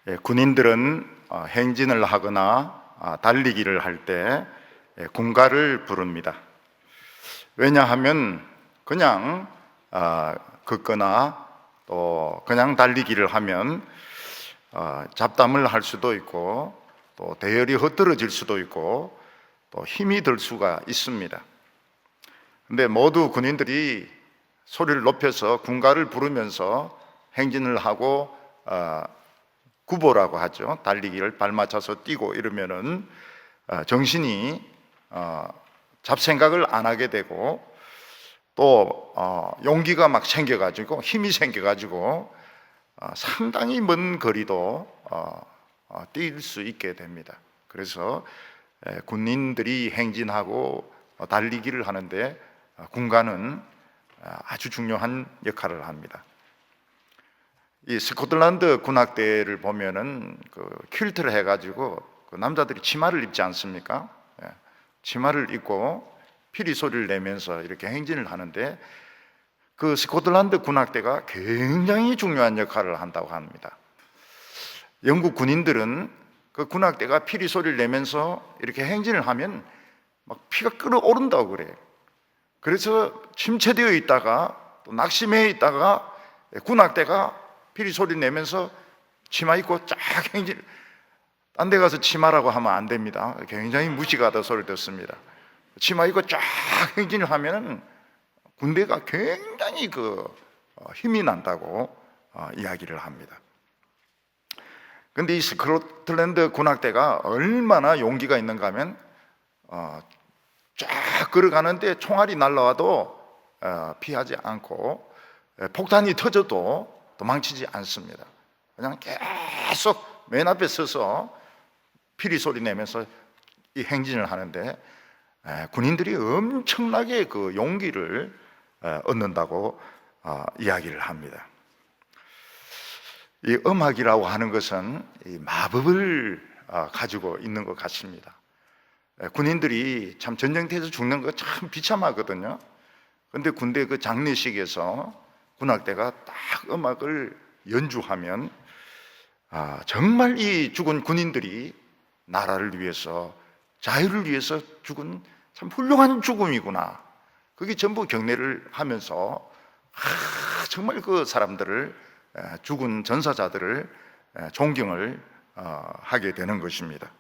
군인들은 행진을 하거나 달리기를 할 때 군가를 부릅니다. 왜냐하면 그냥 걷거나 또 그냥 달리기를 하면 잡담을 할 수도 있고 또 대열이 흩어질 수도 있고 또 힘이 들 수가 있습니다. 근데 모두 군인들이 소리를 높여서 군가를 부르면서 행진을 하고 구보라고 하죠. 달리기를 발 맞춰서 뛰고 이러면은 정신이 잡생각을 안 하게 되고 또 용기가 막 생겨가지고 힘이 생겨가지고 상당히 먼 거리도 뛸 수 있게 됩니다. 그래서 군인들이 행진하고 달리기를 하는데 군가는 아주 중요한 역할을 합니다. 이 스코틀랜드 군악대를 보면은 그 퀼트를 해가지고 그 남자들이 치마를 입지 않습니까? 치마를 입고 피리 소리를 내면서 이렇게 행진을 하는데 그 스코틀랜드 군악대가 굉장히 중요한 역할을 한다고 합니다. 영국 군인들은 그 군악대가 피리 소리를 내면서 이렇게 행진을 하면 막 피가 끓어오른다고 그래요. 그래서 침체되어 있다가 또 낙심해 있다가 군악대가 피리 소리 내면서 치마 입고 쫙 행진, 딴 데 가서 치마라고 하면 안 됩니다. 굉장히 무식하다 소리 듣습니다. 치마 입고 쫙 행진을 하면 군대가 굉장히 힘이 난다고 이야기를 합니다. 근데 이 스코틀랜드 군악대가 얼마나 용기가 있는가 하면 쫙 걸어가는데 총알이 날라와도 피하지 않고 폭탄이 터져도 도망치지 않습니다. 그냥 계속 맨 앞에 서서 피리 소리 내면서 이 행진을 하는데 군인들이 엄청나게 그 용기를 얻는다고 이야기를 합니다. 이 음악이라고 하는 것은 이 마법을 가지고 있는 것 같습니다. 군인들이 참 전쟁터에서 죽는 거 참 비참하거든요. 그런데 군대 그 장례식에서 군악대가 딱 음악을 연주하면 정말 이 죽은 군인들이 나라를 위해서 자유를 위해서 죽은 참 훌륭한 죽음이구나, 그게 전부 경례를 하면서 정말 그 사람들을, 죽은 전사자들을 존경을 하게 되는 것입니다.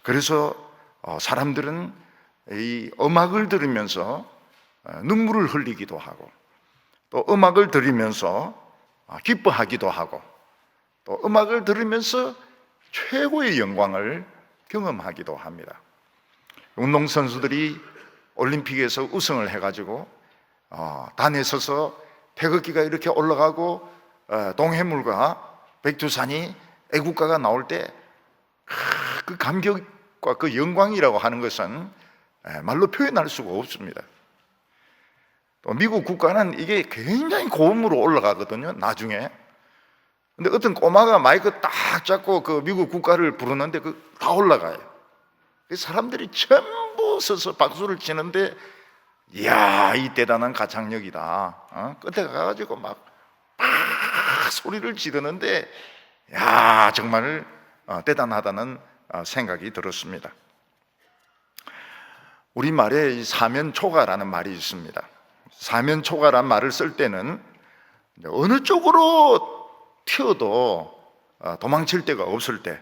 그래서 사람들은 이 음악을 들으면서 눈물을 흘리기도 하고 또 음악을 들으면서 기뻐하기도 하고 또 음악을 들으면서 최고의 영광을 경험하기도 합니다. 운동선수들이 올림픽에서 우승을 해가지고 단에 서서 태극기가 이렇게 올라가고 동해물과 백두산이 애국가가 나올 때 그 감격과 그 영광이라고 하는 것은 말로 표현할 수가 없습니다. 또 미국 국가는 이게 굉장히 고음으로 올라가거든요, 나중에. 근데 어떤 꼬마가 마이크 딱 잡고 그 미국 국가를 부르는데 다 올라가요. 사람들이 전부 서서 박수를 치는데, 이야, 이 대단한 가창력이다. 끝에 가가지고 막 소리를 지르는데, 야, 정말 대단하다는 생각이 들었습니다. 우리말에 사면초가라는 말이 있습니다. 사면초가라는 말을 쓸 때는 어느 쪽으로 튀어도 도망칠 데가 없을 때,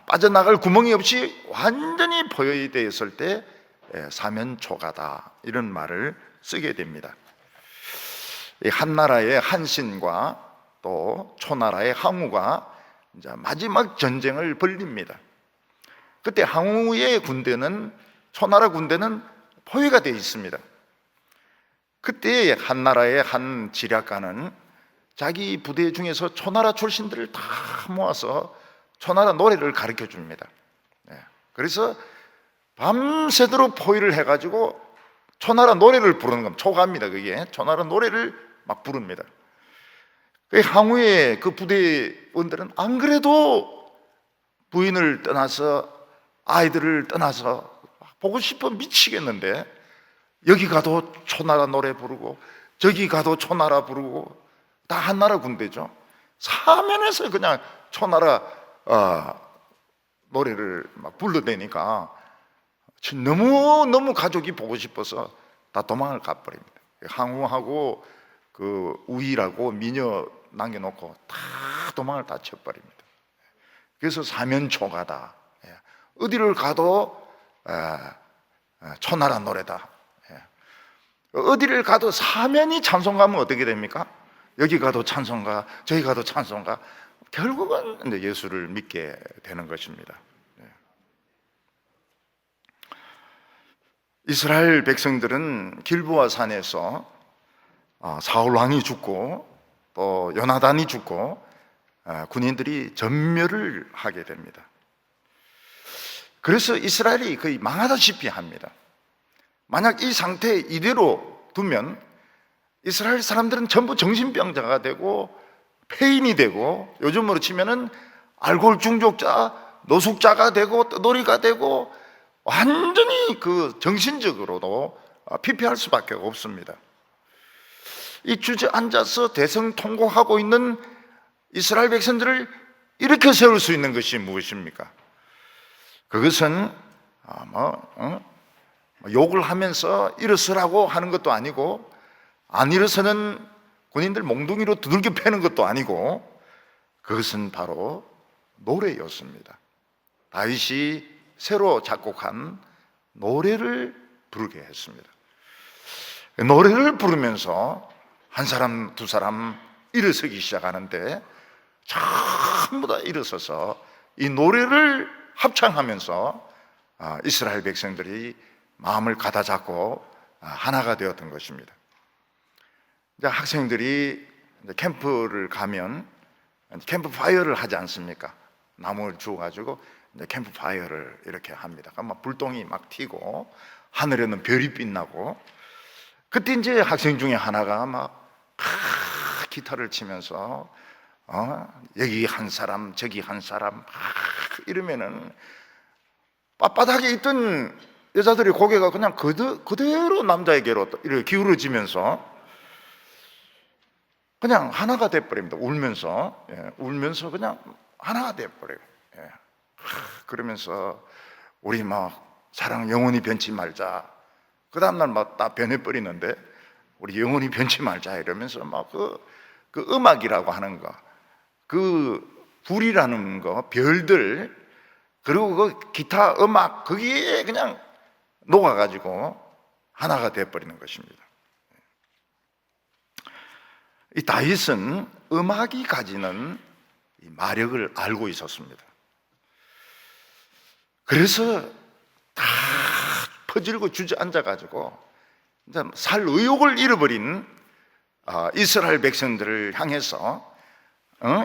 빠져나갈 구멍이 없이 완전히 포위되어 있을 때 사면초가다, 이런 말을 쓰게 됩니다. 한 나라의 한신과 또 초나라의 항우가 이제 마지막 전쟁을 벌립니다. 그때 항우의 군대는, 초나라 군대는 포위가 되어 있습니다. 그때 한 나라의 한 지략가는 자기 부대 중에서 초나라 출신들을 다 모아서 초나라 노래를 가르쳐 줍니다. 그래서 밤새도록 포위를 해가지고 초나라 노래를 부르는 겁니다. 초가입니다. 그게 초나라 노래를 막 부릅니다. 항우의 그 부대원들은 안 그래도 부인을 떠나서 아이들을 떠나서 보고 싶어 미치겠는데, 여기 가도 초나라 노래 부르고 저기 가도 초나라 부르고, 다 한나라 군대죠. 사면에서 그냥 초나라 노래를 막 불러대니까 너무 가족이 보고 싶어서 다 도망을 가버립니다. 항우하고 그 우희라고 미녀 남겨놓고 다 도망을 다 쳐버립니다. 그래서 사면초가다. 어디를 가도 초나라 노래다. 어디를 가도 사면이 찬송가면 어떻게 됩니까? 여기 가도 찬송가, 저기 가도 찬송가. 결국은 예수를 믿게 되는 것입니다. 이스라엘 백성들은 길보아 산에서 사울 왕이 죽고 또 요나단이 죽고 군인들이 전멸을 하게 됩니다. 그래서 이스라엘이 거의 망하다시피 합니다. 만약 이 상태 이대로 두면 이스라엘 사람들은 전부 정신병자가 되고 폐인이 되고, 요즘으로 치면은 알코올 중독자, 노숙자가 되고 떠돌이가 되고 완전히 그 정신적으로도 피폐할 수밖에 없습니다. 이 주저앉아서 대성통곡하고 있는 이스라엘 백성들을 일으켜 세울 수 있는 것이 무엇입니까? 그것은 욕을 하면서 일어서라고 하는 것도 아니고, 안 일어서는 군인들 몽둥이로 두들겨 패는 것도 아니고, 그것은 바로 노래였습니다. 다윗이 새로 작곡한 노래를 부르게 했습니다. 노래를 부르면서 한 사람 두 사람 일어서기 시작하는데 전부 다 일어서서 이 노래를 합창하면서 이스라엘 백성들이 마음을 가다잡고 하나가 되었던 것입니다. 이제 학생들이 캠프를 가면 캠프 파이어를 하지 않습니까? 나무를 주워가지고 캠프 파이어를 이렇게 합니다. 막 불똥이 막 튀고 하늘에는 별이 빛나고, 그때 이제 학생 중에 하나가 막 기타를 치면서 여기 한 사람 저기 한 사람 이러면은 빳빳하게 있던 여자들의 고개가 그냥 그대로 남자에게로 이렇게 기울어지면서 그냥 하나가 돼버립니다. 울면서 울면서 그냥 하나가 돼버려요. 그러면서 우리 막 사랑 영원히 변치 말자. 그 다음날 막 다 변해버리는데 우리 영원히 변치 말자 이러면서 막 그 음악이라고 하는 거, 그 불이라는 거, 별들, 그리고 그 기타 음악, 거기에 그냥 녹아가지고 하나가 되어버리는 것입니다. 이 다윗은 음악이 가지는 이 마력을 알고 있었습니다. 그래서 다 퍼질고 주저앉아가지고 살 의욕을 잃어버린 이스라엘 백성들을 향해서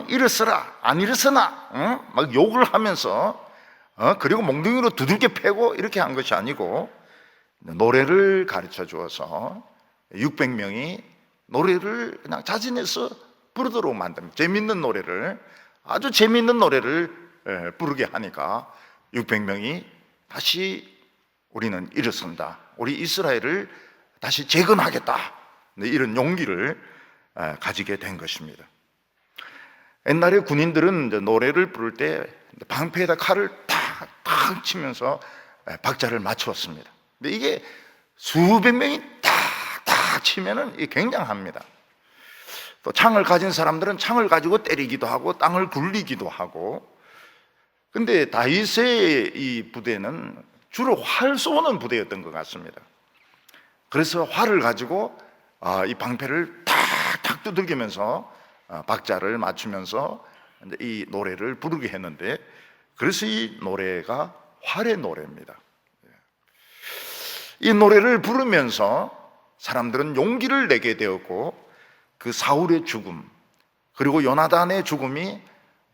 일어서라, 안 일어서나 막 욕을 하면서 그리고 몽둥이로 두들겨 패고 이렇게 한 것이 아니고 노래를 가르쳐 주어서 600명이 노래를 그냥 자진해서 부르도록 만듭니다. 재밌는 노래를, 아주 재밌는 노래를 부르게 하니까 600명이 다시 우리는 일어선다, 우리 이스라엘을 다시 재건하겠다, 이런 용기를 가지게 된 것입니다. 옛날에 군인들은 노래를 부를 때 방패에다 칼을 탁탁 치면서 박자를 맞추었습니다. 근데 이게 수백 명이 탁탁 치면은 이게 굉장합니다. 또 창을 가진 사람들은 창을 가지고 때리기도 하고 땅을 굴리기도 하고. 근데 다윗의 이 부대는 주로 활 쏘는 부대였던 것 같습니다. 그래서 활을 가지고 이 방패를 탁탁 두들기면서 박자를 맞추면서 이 노래를 부르게 했는데, 그래서 이 노래가 활의 노래입니다. 이 노래를 부르면서 사람들은 용기를 내게 되었고, 그 사울의 죽음 그리고 요나단의 죽음이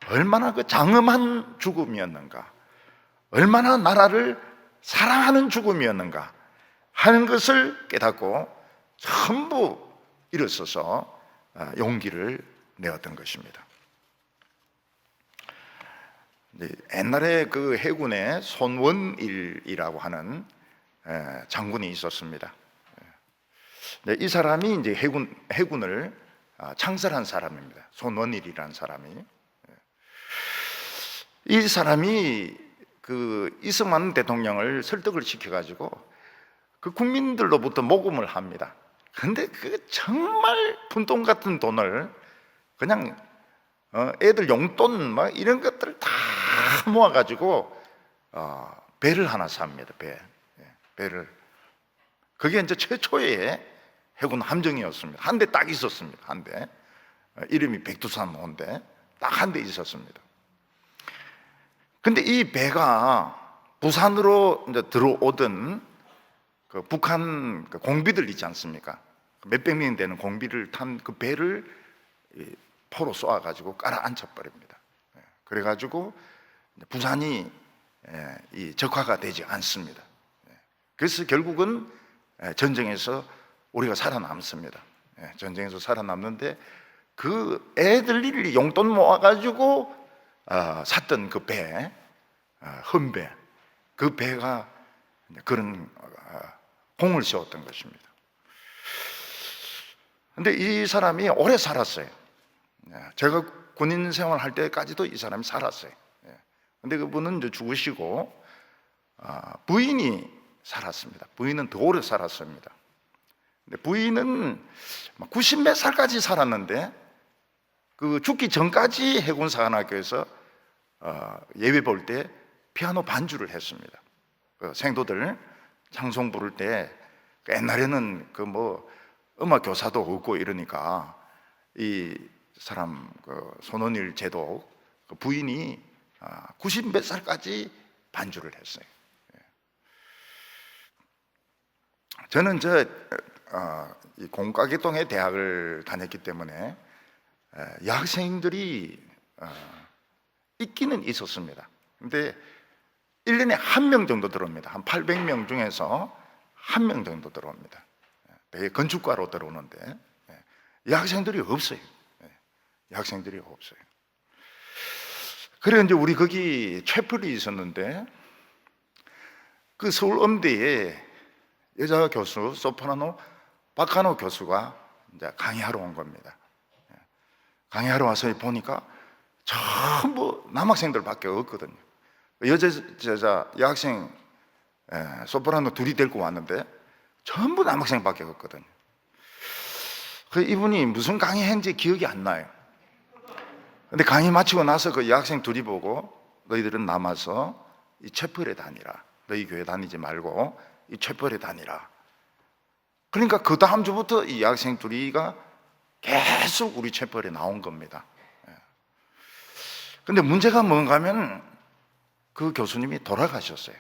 얼마나 그 장엄한 죽음이었는가, 얼마나 나라를 사랑하는 죽음이었는가 하는 것을 깨닫고 전부 일어서서 용기를 내었던 것입니다. 옛날에 그 해군에 손원일이라고 하는 장군이 있었습니다. 이 사람이 이제 해군을 창설한 사람입니다. 손원일이라는 사람이. 이 사람이 그 이승만 대통령을 설득을 시켜가지고 그 국민들로부터 모금을 합니다. 근데 그 정말 푼돈 같은 돈을 그냥 애들 용돈 막 이런 것들 다 모아가지고 배를 하나 삽니다. 배를. 그게 이제 최초의 해군 함정이었습니다. 한 대 딱 있었습니다. 한 대. 이름이 백두산호인데 딱 한 대 있었습니다. 근데 이 배가 부산으로 이제 들어오던 그 북한 그 공비들 있지 않습니까? 몇백 명이 되는 공비를 탄 그 배를 포로 쏘아가지고 깔아앉혀 버립니다. 그래가지고 부산이 적화가 되지 않습니다. 그래서 결국은 전쟁에서 우리가 살아남습니다. 전쟁에서 살아남는데 그 애들이 용돈 모아가지고 샀던 그 배, 흠배, 그 배가 그런 공을 세웠던 것입니다. 근데 이 사람이 오래 살았어요. 제가 군인 생활할 때까지도 이 사람이 살았어요. 근데 그분은 이제 죽으시고 부인이 살았습니다. 부인은 더 오래 살았습니다. 근데 부인은 90몇 살까지 살았는데 그 죽기 전까지 해군사관학교에서 예배 볼 때 피아노 반주를 했습니다. 그 생도들 찬송 부를 때 옛날에는 그 뭐 음악 교사도 없고 이러니까 이 사람 그 손원일 제독 그 부인이 90몇 살까지 반주를 했어요. 저는 이 공과계동에 대학을 다녔기 때문에 여학생들이 있기는 있었습니다. 근데 1년에 한 명 정도 들어옵니다. 한 800명 중에서 한 명 정도 들어옵니다. 되게 건축과로 들어오는데 여학생들이 없어요. 여학생들이 없어요. 그래 이제 우리 거기 채플이 있었는데 그 서울 음대에 여자 교수 소프라노 박한호 교수가 이제 강의하러 온 겁니다. 강의하러 와서 보니까 전부 남학생들밖에 없거든요. 여학생 소프라노 둘이 데리고 왔는데 전부 남학생밖에 없거든요. 그 이분이 무슨 강의했는지 기억이 안 나요. 근데 강의 마치고 나서 그 여학생 둘이 보고 너희들은 남아서 이 채플에 다니라. 너희 교회 다니지 말고 이 채플에 다니라. 그러니까 그 다음 주부터 이 여학생 둘이가 계속 우리 채플에 나온 겁니다. 근데 문제가 뭔가 하면 그 교수님이 돌아가셨어요.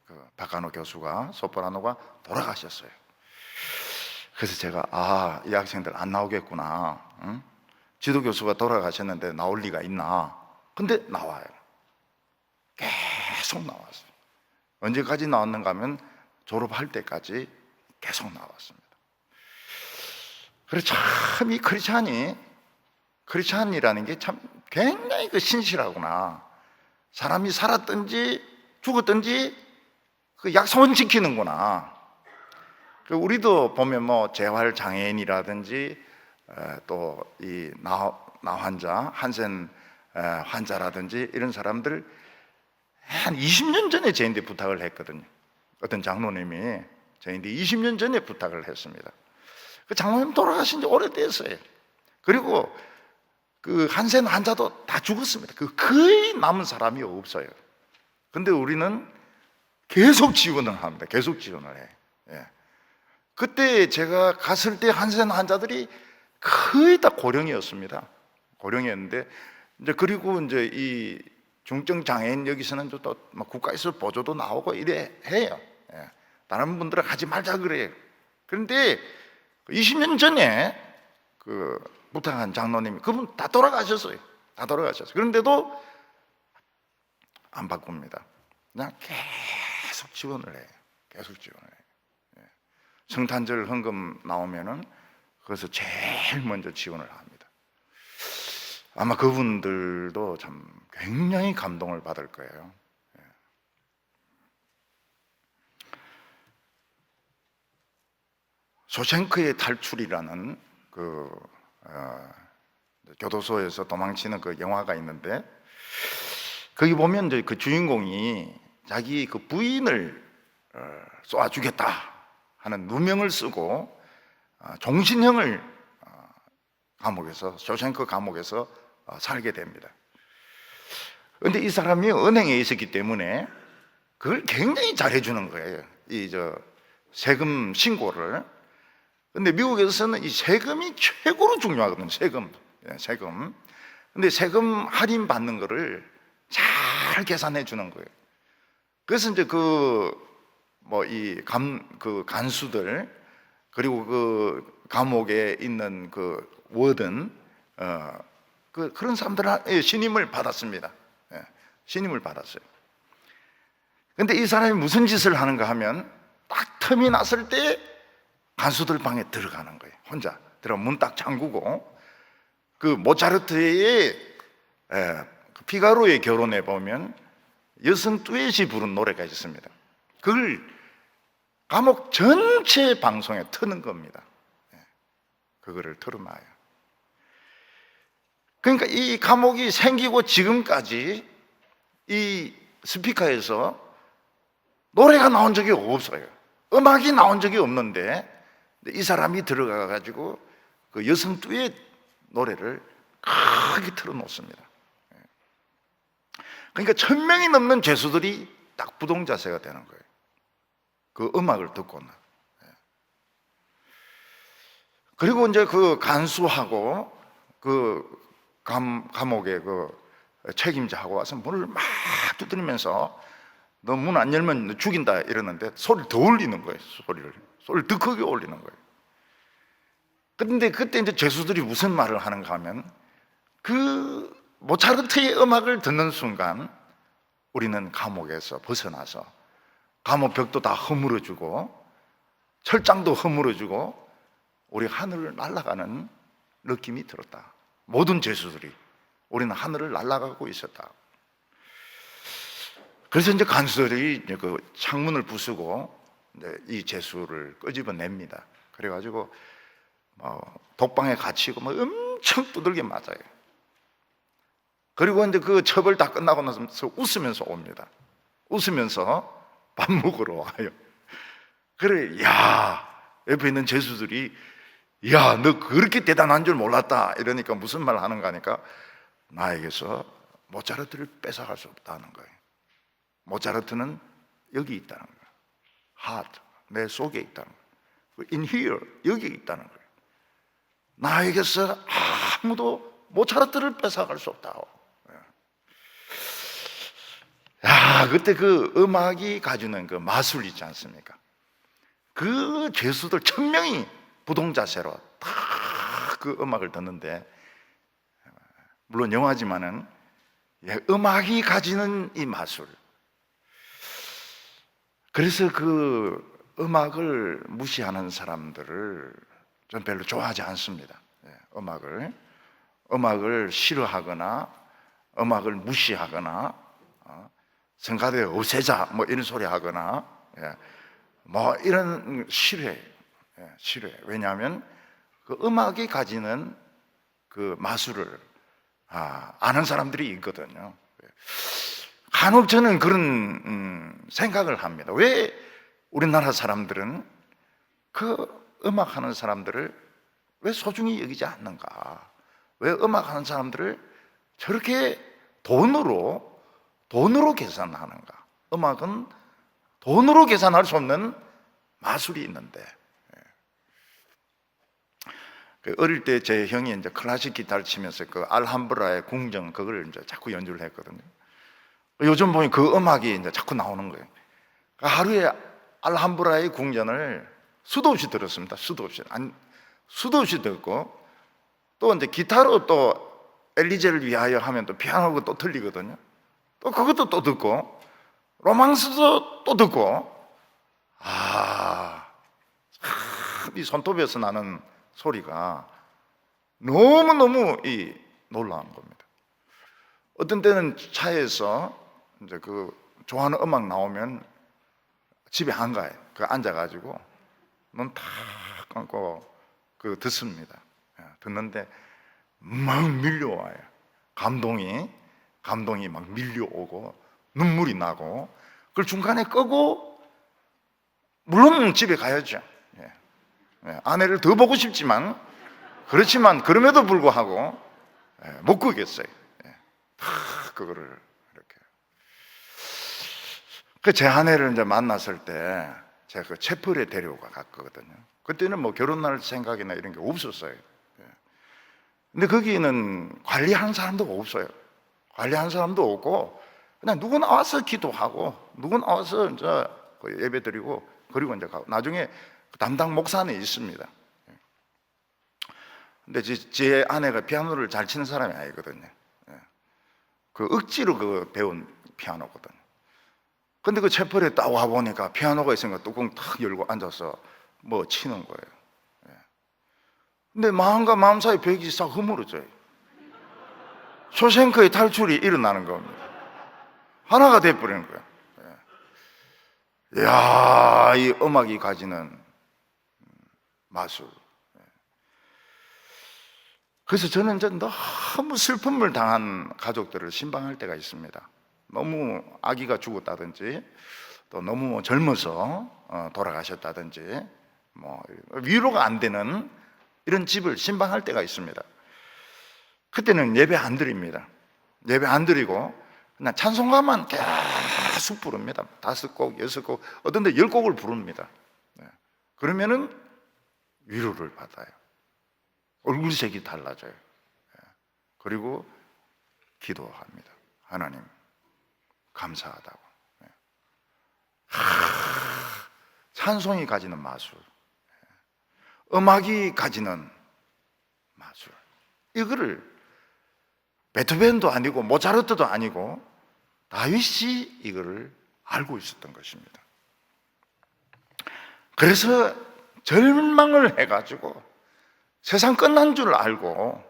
그 박한호 교수가 소프라노가 돌아가셨어요. 그래서 제가 이 학생들 안 나오겠구나. 응? 지도교수가 돌아가셨는데 나올 리가 있나? 근데 나와요. 계속 나왔어요. 언제까지 나왔는가 하면 졸업할 때까지 계속 나왔습니다. 그래서 참 이 크리스찬이라는 게 참 굉장히 그 신실하구나. 사람이 살았든지 죽었든지 그 약속은 지키는구나. 우리도 보면 뭐 재활 장애인이라든지 또 이 나 환자, 한센 환자라든지 이런 사람들 한 20년 전에 저희한테 부탁을 했거든요. 어떤 장로님이 저희한테 20년 전에 부탁을 했습니다. 그 장로님 돌아가신 지 오래됐어요. 그리고 그 한센 환자도 다 죽었습니다. 그 거의 남은 사람이 없어요. 근데 우리는 계속 지원을 합니다. 계속 지원을 해. 예. 그때 제가 갔을 때 한센 환자들이 거의 다 고령이었습니다. 고령이었는데 이제 그리고 이제 이 중증 장애인 여기서는 또 국가에서 보조도 나오고 이래 해요. 예. 다른 분들은 하지 말자 그래요. 그런데 20년 전에 그 부탁한 장로님이 그분 다 돌아가셨어요. 다 돌아가셨어요. 그런데도 안 바꿉니다. 그냥 계속 지원을 해요. 계속 지원을 해요. 예. 성탄절 헌금 나오면은 그래서 제일 먼저 지원을 합니다. 아마 그분들도 참 굉장히 감동을 받을 거예요. 예. 쇼생크의 탈출이라는 그 교도소에서 도망치는 그 영화가 있는데, 거기 보면 이제 그 주인공이 자기 그 부인을 쏘아주겠다 하는 누명을 쓰고 종신형을 감옥에서, 쇼생크 감옥에서 살게 됩니다. 그런데 이 사람이 은행에 있었기 때문에 그걸 굉장히 잘해주는 거예요. 세금 신고를. 근데 미국에서는 이 세금이 최고로 중요하거든요. 세금. 근데 세금 할인 받는 거를 잘 계산해 주는 거예요. 그래서 이제 간수들, 그리고 그 감옥에 있는 그 워든, 그런 사람들한테 신임을 받았습니다. 신임을 받았어요. 근데 이 사람이 무슨 짓을 하는가 하면, 딱 틈이 났을 때 간수들 방에 들어가는 거예요. 혼자 들어 문 딱 잠그고. 그 모차르트의 피가로의 결혼에 보면 여성 듀엣이 부른 노래가 있습니다. 그걸 감옥 전체 방송에 트는 겁니다. 그거를 틀어놔요. 그러니까 이 감옥이 생기고 지금까지 이 스피커에서 노래가 나온 적이 없어요. 음악이 나온 적이 없는데 이 사람이 들어가 가지고 그 여성 듀엣 노래를 크게 틀어놓습니다. 그러니까 1000명이 넘는 죄수들이 딱 부동자세가 되는 거예요. 그 음악을 듣고는. 그리고 이제 그 간수하고 그 감옥의 그 책임자하고 와서 문을 막 두드리면서 너 문 안 열면 너 죽인다 이러는데 소리를 더 올리는 거예요. 소리를 더 크게 올리는 거예요. 그런데 그때 이제 죄수들이 무슨 말을 하는가 하면, 그 모차르트의 음악을 듣는 순간 우리는 감옥에서 벗어나서 감옥 벽도 다 허물어주고 철장도 허물어주고 우리 하늘을 날아가는 느낌이 들었다. 모든 죄수들이 우리는 하늘을 날아가고 있었다. 그래서 이제 간수들이 그 창문을 부수고 이 죄수를 끄집어냅니다. 그래가지고 독방에 갇히고 엄청 두들겨 맞아요. 그리고 이제 그 처벌 다 끝나고 나서 웃으면서 옵니다. 웃으면서 밥 먹으러 와요. 그래, 야, 옆에 있는 죄수들이, 야, 너 그렇게 대단한 줄 몰랐다 이러니까 무슨 말 하는가 하니까, 나에게서 모차르트를 뺏어갈 수 없다는 거예요. 모차르트는 여기 있다는 거예요. heart, 내 속에 있다는 거예요. in here, 여기 있다는 거예요. 나에게서 아무도 모차르트를 뺏어갈 수 없다고. 야, 그때 그 음악이 가지는 그 마술 있지 않습니까? 그 죄수들 1000명이 부동자세로 다 그 음악을 듣는데, 물론 영화지만은 음악이 가지는 이 마술. 그래서 그 음악을 무시하는 사람들을 전 별로 좋아하지 않습니다. 음악을 싫어하거나 음악을 무시하거나 성가대 없애자 뭐 이런 소리 하거나 뭐 이런 싫어해. 왜냐하면 그 음악이 가지는 그 마술을 아는 사람들이 있거든요. 간혹 저는 그런 생각을 합니다. 왜 우리나라 사람들은 그 음악하는 사람들을 왜 소중히 여기지 않는가? 왜 음악하는 사람들을 저렇게 돈으로 계산하는가? 음악은 돈으로 계산할 수 없는 마술이 있는데, 어릴 때 제 형이 이제 클래식 기타를 치면서 그 알함브라의 궁정 그걸 이제 자꾸 연주를 했거든요. 요즘 보면 그 음악이 이제 자꾸 나오는 거예요. 하루에 알함브라의 궁전을 수도 없이 들었습니다. 수도 없이 듣고, 또 이제 기타로 또 엘리제를 위하여 하면 또 피아노가 또 들리거든요. 또 그것도 또 듣고, 로망스도 또 듣고, 이 손톱에서 나는 소리가 너무너무 놀라운 겁니다. 어떤 때는 차에서 이제 그 좋아하는 음악 나오면 집에 안 가요. 그 앉아가지고 눈 탁 감고 그 듣습니다. 듣는데 막 밀려와요. 감동이 막 밀려오고 눈물이 나고, 그걸 중간에 끄고 물론 집에 가야죠. 아내를 더 보고 싶지만, 그렇지만 그럼에도 불구하고 못 끄겠어요. 그거를 이렇게. 제 아내를 이제 만났을 때 제가 그 채플에 데려가 갔거든요. 그때는 뭐 결혼할 생각이나 이런 게 없었어요. 근데 거기는 관리하는 사람도 없어요. 관리하는 사람도 없고, 그냥 누구 나와서 기도하고, 누구 나와서 이제 예배 드리고, 그리고 이제 가고, 나중에 담당 목사는 있습니다. 근데 제 아내가 피아노를 잘 치는 사람이 아니거든요. 그 억지로 그 배운 피아노거든요. 근데 그 채플에 딱 와보니까 피아노가 있으니까 뚜껑 탁 열고 앉아서 뭐 치는 거예요. 근데 마음과 마음 사이 벽이 싹 허물어져요. 쇼생크의 탈출이 일어나는 겁니다. 하나가 돼버리는 거예요. 이야, 이 음악이 가지는 마술. 그래서 저는 이제 너무 슬픔을 당한 가족들을 신방할 때가 있습니다. 너무 아기가 죽었다든지, 또 너무 젊어서 돌아가셨다든지, 뭐 위로가 안 되는 이런 집을 신방할 때가 있습니다. 그때는 예배 안 드립니다. 예배 안 드리고 그냥 찬송가만 계속 부릅니다. 5곡, 6곡, 어떤 데 10곡을 부릅니다. 그러면은 위로를 받아요. 얼굴색이 달라져요. 그리고 기도합니다. 하나님 감사하다고. 찬송이 가지는 마술, 음악이 가지는 마술, 이거를 베토벤도 아니고 모차르트도 아니고 다윗이 이거를 알고 있었던 것입니다. 그래서 절망을 해가지고 세상 끝난 줄 알고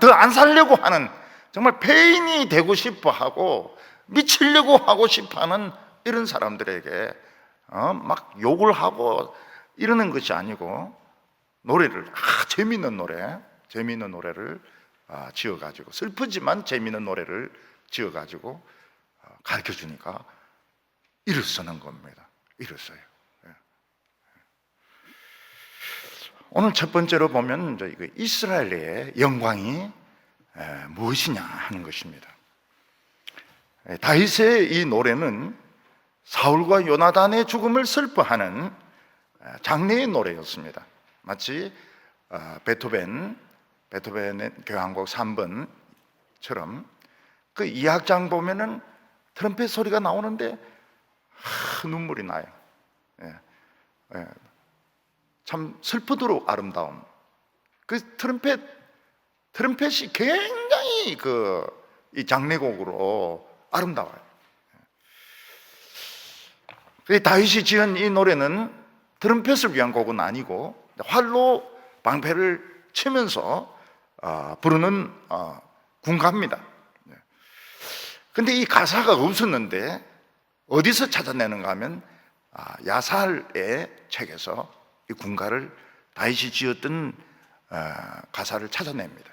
더 안 살려고 하는, 정말 폐인이 되고 싶어 하고 미치려고 하고 싶어 하는 이런 사람들에게 막 욕을 하고 이러는 것이 아니고, 노래를 재미있는 노래를 지어가지고, 슬프지만 재미있는 노래를 지어가지고 가르쳐 주니까 일어서는 겁니다. 일어서요. 오늘 첫 번째로 보면 이스라엘의 영광이 무엇이냐 하는 것입니다. 다윗의 이 노래는 사울과 요나단의 죽음을 슬퍼하는 장례의 노래였습니다. 마치 베토벤의 교향곡 3번처럼 그 2악장 보면은 트럼펫 소리가 나오는데 눈물이 나요. 참 슬프도록 아름다움. 그 트럼펫이 굉장히 이 장례곡으로 아름다워요. 다윗이 지은 이 노래는 트럼펫을 위한 곡은 아니고 활로 방패를 치면서 부르는 군가입니다. 근데 이 가사가 없었는데 어디서 찾아내는가 하면 야살의 책에서 이 군가를 다윗이 지었던 가사를 찾아냅니다.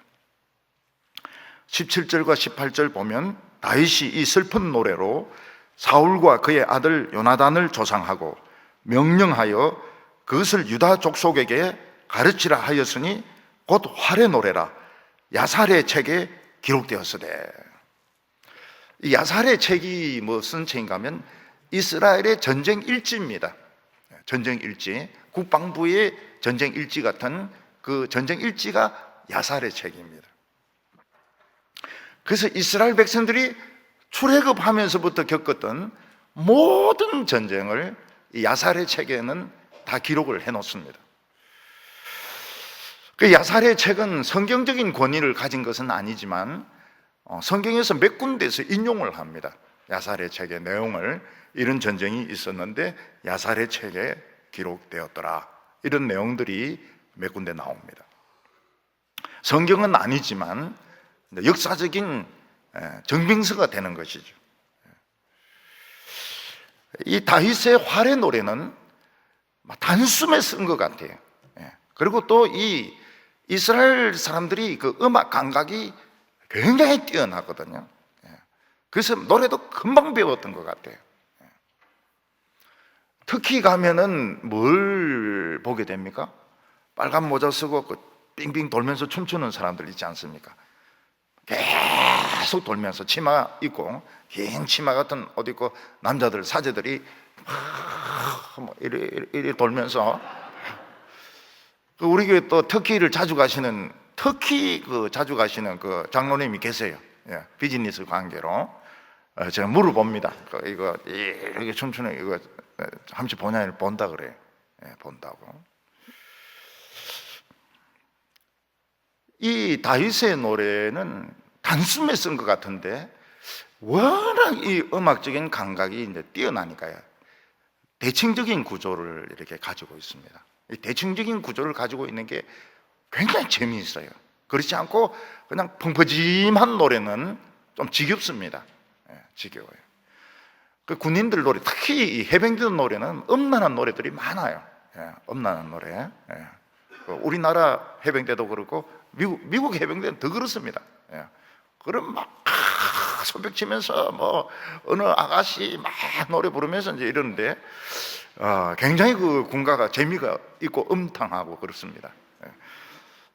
17절과 18절 보면 다윗이 이 슬픈 노래로 사울과 그의 아들 요나단을 조상하고 명령하여 그것을 유다 족속에게 가르치라 하였으니 곧 활의 노래라 야살의 책에 기록되었으되. 이 야살의 책이 무슨 책인가 하면 이스라엘의 전쟁 일지입니다. 전쟁 일지, 국방부의 전쟁 일지 같은 그 전쟁 일지가 야살의 책입니다. 그래서 이스라엘 백성들이 출애굽하면서부터 겪었던 모든 전쟁을 이 야살의 책에는 다 기록을 해놓습니다. 그 야살의 책은 성경적인 권위를 가진 것은 아니지만 성경에서 몇 군데에서 인용을 합니다. 야살의 책의 내용을, 이런 전쟁이 있었는데 야살의 책에 기록되었더라, 이런 내용들이 몇 군데 나옵니다. 성경은 아니지만 역사적인 정빙서가 되는 것이죠. 이 다윗의 활의 노래는 단숨에 쓴 것 같아요. 그리고 또 이 이스라엘 사람들이 그 음악 감각이 굉장히 뛰어나거든요. 그래서 노래도 금방 배웠던 것 같아요. 특히 가면은 뭘 보게 됩니까? 빨간 모자 쓰고 그 빙빙 돌면서 춤추는 사람들 있지 않습니까? 계속 돌면서 치마 입고, 긴 치마 같은 옷 입고 남자들 사제들이 막 이리 돌면서, 우리 교회 또 터키를 자주 가시는 그 장로님이 계세요. 비즈니스 관계로 제가 물어봅니다. 이거 이렇게 춤추는 이거 잠시 보냐, 본다 그래요. 본다고. 이 다윗의 노래는 단숨에 쓴 것 같은데 워낙 이 음악적인 감각이 이제 뛰어나니까요. 대칭적인 구조를 이렇게 가지고 있습니다. 이 대칭적인 구조를 가지고 있는 게 굉장히 재미있어요. 그렇지 않고 그냥 펑퍼짐한 노래는 좀 지겹습니다. 지겨워요. 그 군인들 노래, 특히 이 해병대 노래는 음란한 노래들이 많아요. 음란한 노래. 우리나라 해병대도 그렇고 미국 해병대는 더 그렇습니다. 그럼 막 소벽 치면서 뭐 어느 아가씨 막 노래 부르면서 이제 이러는데 굉장히 그 군가가 재미가 있고 음탕하고 그렇습니다.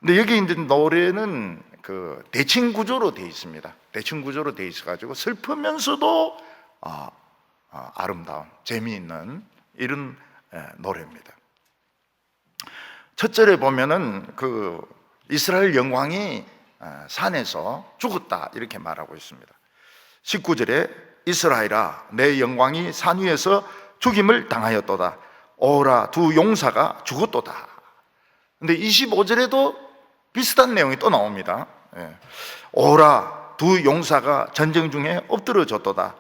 근데 여기 이제 노래는 그 대칭 구조로 되어 있습니다. 대칭 구조로 되어 있어가지고 슬프면서도 아름다운 재미있는 이런 노래입니다. 첫 절에 보면은 그 이스라엘 영광이 산에서 죽었다 이렇게 말하고 있습니다. 19절에 이스라엘아 내 영광이 산 위에서 죽임을 당하였도다. 오라 두 용사가 죽었도다. 근데 25절에도 비슷한 내용이 또 나옵니다. 오라 두 용사가 전쟁 중에 엎드러졌도다.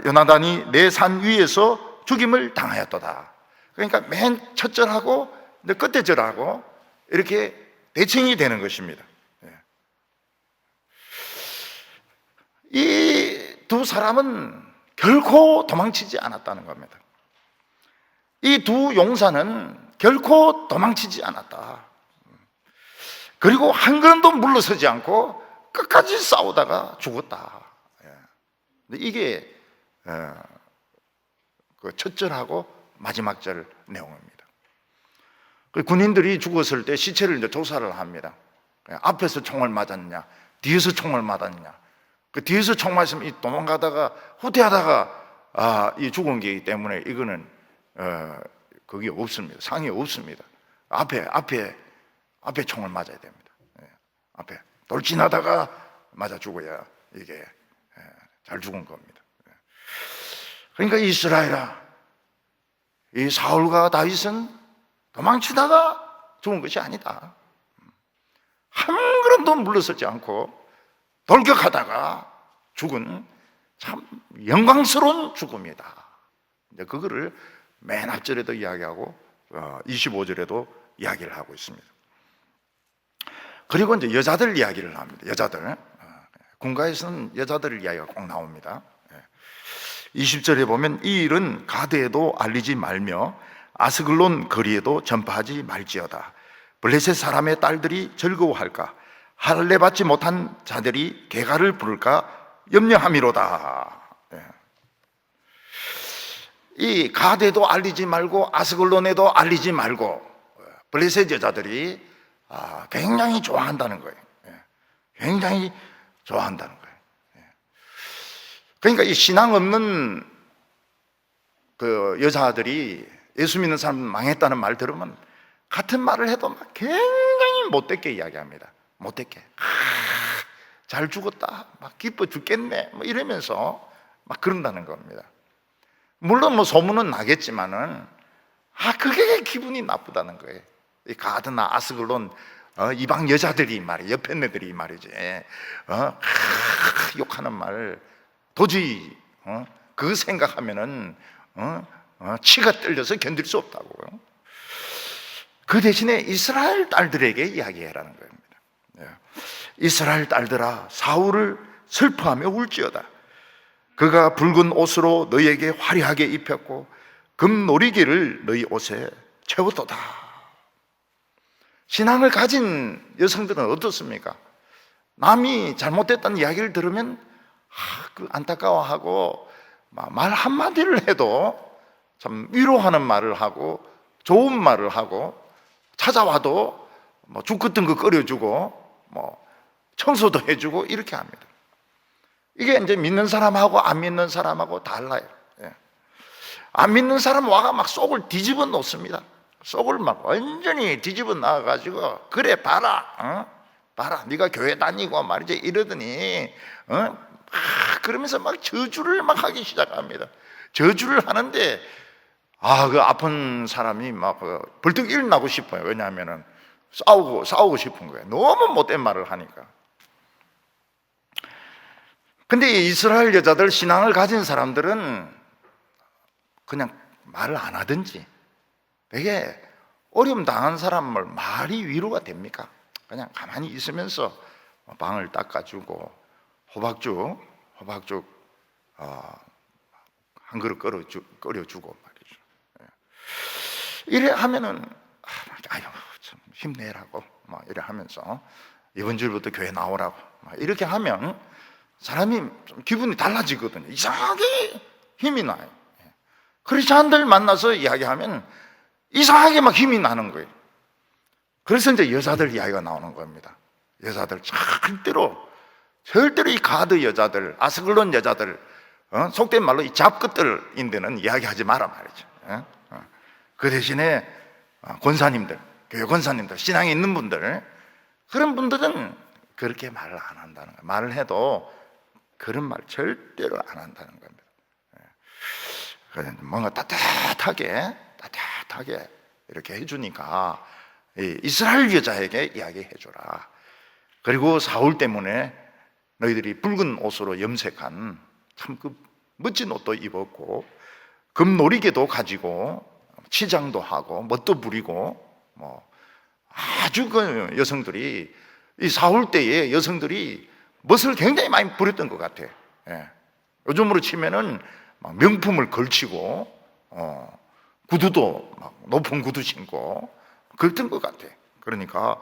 요나단이 내 산 위에서 죽임을 당하였도다. 그러니까 맨 첫 절하고 끝에 절하고 이렇게 대칭이 되는 것입니다. 이 두 사람은 결코 도망치지 않았다는 겁니다. 이 두 용사는 결코 도망치지 않았다. 그리고 한 걸음도 물러서지 않고 끝까지 싸우다가 죽었다. 이게 그 첫 절하고 마지막 절 내용입니다. 군인들이 죽었을 때 시체를 이제 조사를 합니다. 앞에서 총을 맞았냐, 뒤에서 총을 맞았냐. 그 뒤에서 총 맞으면 도망가다가 후퇴하다가 이 죽은 게이기 때문에 이거는 그게 없습니다. 상이 없습니다. 앞에 총을 맞아야 됩니다. 앞에 돌진하다가 맞아 죽어야 이게 잘 죽은 겁니다. 그러니까 이스라엘아, 이 사울과 다윗은 도망치다가 죽은 것이 아니다. 한 걸음도 물러서지 않고 돌격하다가 죽은 참 영광스러운 죽음이다. 이제 그거를 맨 앞절에도 이야기하고 25절에도 이야기를 하고 있습니다. 그리고 이제 여자들 이야기를 합니다. 여자들. 군가에서는 여자들 이야기가 꼭 나옵니다. 20절에 보면 이 일은 가드에도 알리지 말며 아스글론 거리에도 전파하지 말지어다. 블레셋 사람의 딸들이 즐거워할까? 할례 받지 못한 자들이 개가를 부를까 염려함이로다. 이 가드에도 알리지 말고 아스글론에도 알리지 말고 블레셋 여자들이 굉장히 좋아한다는 거예요. 굉장히 좋아한다는 거예요. 그러니까 이 신앙 없는 그 여자들이 예수 믿는 사람 망했다는 말 들으면 같은 말을 해도 막 굉장히 못되게 이야기합니다. 못되게. 잘 죽었다. 막 기뻐 죽겠네. 뭐 이러면서 막 그런다는 겁니다. 물론 뭐 소문은 나겠지만은 그게 기분이 나쁘다는 거예요. 이 가드나 아스글론 이방 여자들이 말이에요. 옆에 애들이 말이지. 욕하는 말 도저히 그거 생각하면은 치가 떨려서 견딜 수 없다고요. 그 대신에 이스라엘 딸들에게 이야기해라는 겁니다. 이스라엘 딸들아 사울을 슬퍼하며 울지어다. 그가 붉은 옷으로 너희에게 화려하게 입혔고 금 놀이기를 너희 옷에 채웠도다. 신앙을 가진 여성들은 어떻습니까? 남이 잘못됐다는 이야기를 들으면 안타까워하고 말 한마디를 해도 참 위로하는 말을 하고 좋은 말을 하고 찾아와도 죽 같은 거 끓여주고 청소도 해주고 이렇게 합니다. 이게 이제 믿는 사람하고 안 믿는 사람하고 달라요. 안 믿는 사람 와가 막 속을 뒤집어 놓습니다. 속을 막 완전히 뒤집어 놔가지고 그래 봐라, 봐라 네가 교회 다니고 말이지 이러더니 그러면서 막 저주를 막 하기 시작합니다. 저주를 하는데 그 아픈 사람이 막 벌떡 일어나고 싶어요. 왜냐하면은 싸우고 싶은 거예요. 너무 못된 말을 하니까. 근데 이스라엘 여자들, 신앙을 가진 사람들은 그냥 말을 안 하든지, 되게 어려움 당한 사람을 말이 위로가 됩니까? 그냥 가만히 있으면서 방을 닦아주고 호박죽 한 그릇 끓여주고 말이죠. 이래 하면은 아유 참 힘내라고 막 이래 하면서 이번 주부터 교회 나오라고 막 이렇게 하면 사람이 좀 기분이 달라지거든요. 이상하게 힘이 나요. 크리스찬들 만나서 이야기하면 이상하게 막 힘이 나는 거예요. 그래서 이제 여자들 이야기가 나오는 겁니다. 여자들 절대로 이 가드 여자들, 아스글론 여자들, 속된 말로 이 잡끝들인데는 이야기하지 마라 말이죠. 그 대신에 권사님들, 교회 권사님들, 신앙이 있는 분들, 그런 분들은 그렇게 말을 안 한다는 거예요. 말을 해도 그런 말 절대로 안 한다는 겁니다. 뭔가 따뜻하게 이렇게 해주니까 이스라엘 여자에게 이야기해줘라. 그리고 사울 때문에 너희들이 붉은 옷으로 염색한 참 그 멋진 옷도 입었고 금놀이개도 가지고 치장도 하고 멋도 부리고 아주 그 여성들이 이 사울 때의 여성들이 멋을 굉장히 많이 부렸던 것 같아. 요즘으로 치면은 막 명품을 걸치고 구두도 막 높은 구두 신고 그랬던 것 같아. 그러니까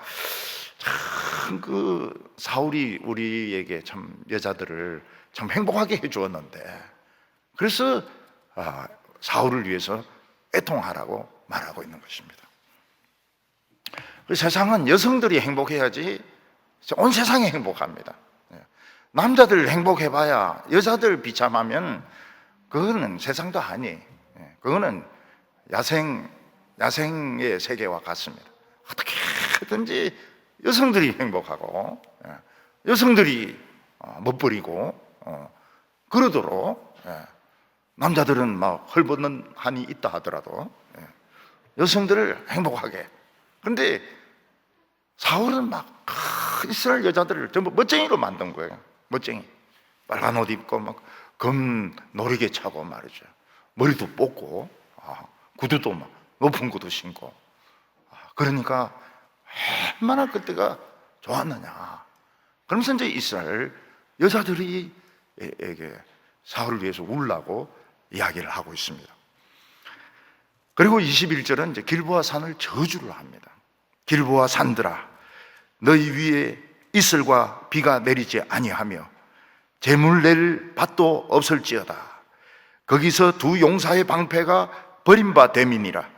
참 그 사울이 우리에게 참 여자들을 참 행복하게 해주었는데, 그래서 사울을 위해서 애통하라고 말하고 있는 것입니다. 세상은 여성들이 행복해야지 온 세상이 행복합니다. 남자들 행복해봐야 여자들 비참하면 그거는 세상도 아니. 그거는 야생의 세계와 같습니다. 어떻게든지 여성들이 행복하고 여성들이 멋부리고 그러도록 남자들은 막 헐벗는 한이 있다 하더라도 여성들을 행복하게. 그런데 사울은 막 이스라엘 여자들을 전부 멋쟁이로 만든 거예요. 멋쟁이. 빨간 옷 입고 막 금 노리개 차고 말이죠. 머리도 뽑고 구두도 막 높은 구두 신고. 그러니까 얼마나 그때가 좋았느냐. 그러면서 이제 이스라엘 여자들이 에게 사울을 위해서 울라고 이야기를 하고 있습니다. 그리고 21절은 이제 길보아 산을 저주를 합니다. 길보아 산들아, 너희 위에 이슬과 비가 내리지 아니하며 재물 낼 밭도 없을지어다. 거기서 두 용사의 방패가 버림바 됨이니라.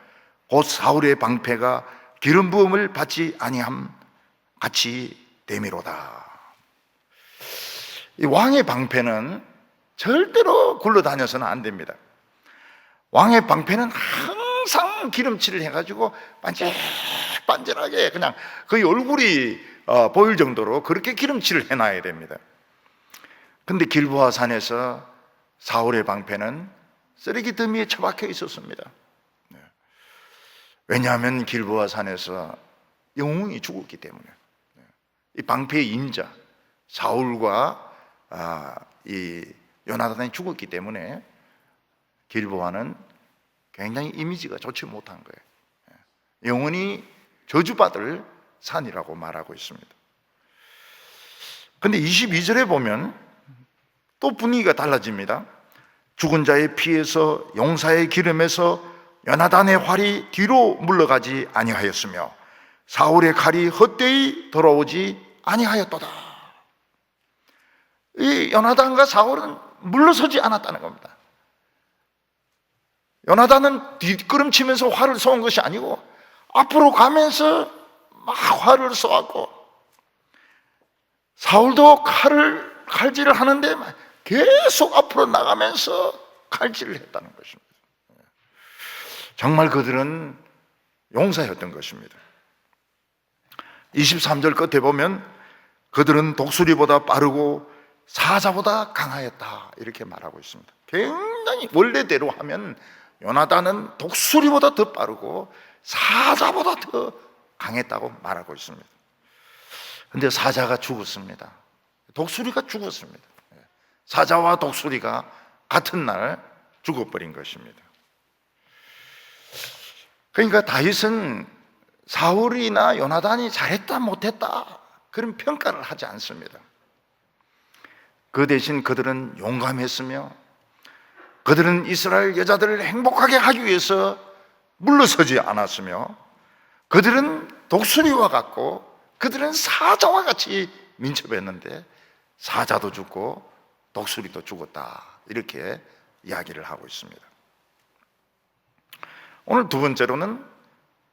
곧 사울의 방패가 기름 부음을 받지 아니함 같이 됨이로다. 이 왕의 방패는 절대로 굴러다녀서는 안 됩니다. 왕의 방패는 항상 기름칠을 해가지고 반질반질하게 그냥 거의 얼굴이 보일 정도로 그렇게 기름칠을 해놔야 됩니다. 근데 길보아 산에서 사울의 방패는 쓰레기 더미에 처박혀 있었습니다. 왜냐하면 길보아 산에서 영웅이 죽었기 때문에. 이 방패의 인자 사울과 이 요나단이 죽었기 때문에 길보아는 굉장히 이미지가 좋지 못한 거예요. 영원히 저주받을 산이라고 말하고 있습니다. 근데 22절에 보면 또 분위기가 달라집니다. 죽은 자의 피에서 용사의 기름에서 요나단의 활이 뒤로 물러가지 아니하였으며 사울의 칼이 헛되이 돌아오지 아니하였도다. 이 요나단과 사울은 물러서지 않았다는 겁니다. 요나단은 뒷걸음치면서 활을 쏘은 것이 아니고 앞으로 가면서 막 활을 쏘았고, 사울도 칼질을 하는데 계속 앞으로 나가면서 칼질을 했다는 것입니다. 정말 그들은 용사였던 것입니다. 23절 끝에 보면 그들은 독수리보다 빠르고 사자보다 강하였다 이렇게 말하고 있습니다. 굉장히 원래대로 하면 요나단은 독수리보다 더 빠르고 사자보다 더 강했다고 말하고 있습니다. 그런데 사자가 죽었습니다. 독수리가 죽었습니다. 사자와 독수리가 같은 날 죽어버린 것입니다. 그러니까 다윗은 사울이나 요나단이 잘했다 못했다 그런 평가를 하지 않습니다. 그 대신 그들은 용감했으며 그들은 이스라엘 여자들을 행복하게 하기 위해서 물러서지 않았으며 그들은 독수리와 같고 그들은 사자와 같이 민첩했는데 사자도 죽고 독수리도 죽었다 이렇게 이야기를 하고 있습니다. 오늘 두 번째로는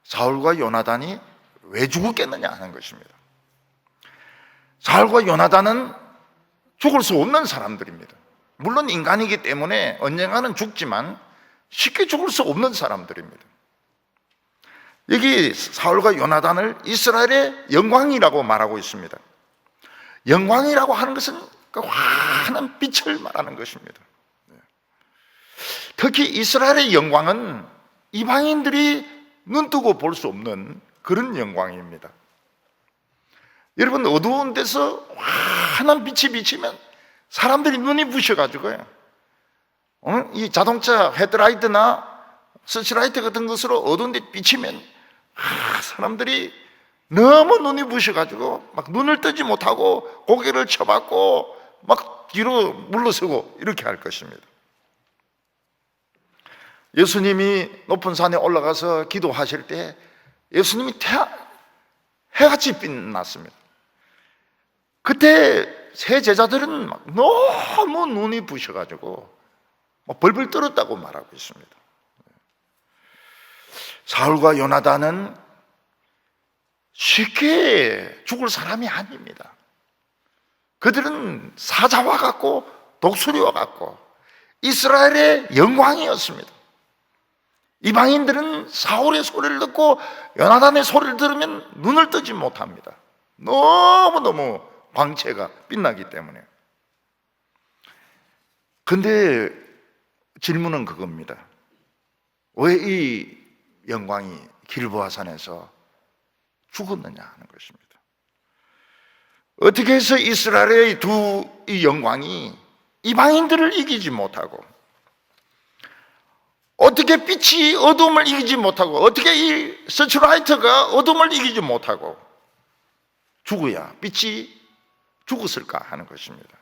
사울과 요나단이 왜 죽었겠느냐 하는 것입니다. 사울과 요나단은 죽을 수 없는 사람들입니다. 물론 인간이기 때문에 언젠가는 죽지만 쉽게 죽을 수 없는 사람들입니다. 여기 사울과 요나단을 이스라엘의 영광이라고 말하고 있습니다. 영광이라고 하는 것은 그 환한 빛을 말하는 것입니다. 특히 이스라엘의 영광은 이방인들이 눈뜨고 볼 수 없는 그런 영광입니다. 여러분, 어두운 데서 환한 빛이 비치면 사람들이 눈이 부셔가지고요, 이 자동차 헤드라이트나 서치라이트 같은 것으로 어두운 데 비치면 사람들이 너무 눈이 부셔가지고 막 눈을 뜨지 못하고 고개를 쳐박고 막 뒤로 물러서고 이렇게 할 것입니다. 예수님이 높은 산에 올라가서 기도하실 때 예수님이 해같이 빛났습니다. 그때 세 제자들은 너무 눈이 부셔가지고 벌벌 떨었다고 말하고 있습니다. 사울과 요나단은 쉽게 죽을 사람이 아닙니다. 그들은 사자와 같고 독수리와 같고 이스라엘의 영광이었습니다. 이방인들은 사울의 소리를 듣고 요나단의 소리를 들으면 눈을 뜨지 못합니다. 너무너무 광채가 빛나기 때문에. 근데 질문은 그겁니다. 왜 이 영광이 길보아산에서 죽었느냐 하는 것입니다. 어떻게 해서 이스라엘의 이 영광이 이방인들을 이기지 못하고, 어떻게 빛이 어둠을 이기지 못하고, 어떻게 이 서치라이트가 어둠을 이기지 못하고 죽어야 빛이 죽었을까 하는 것입니다.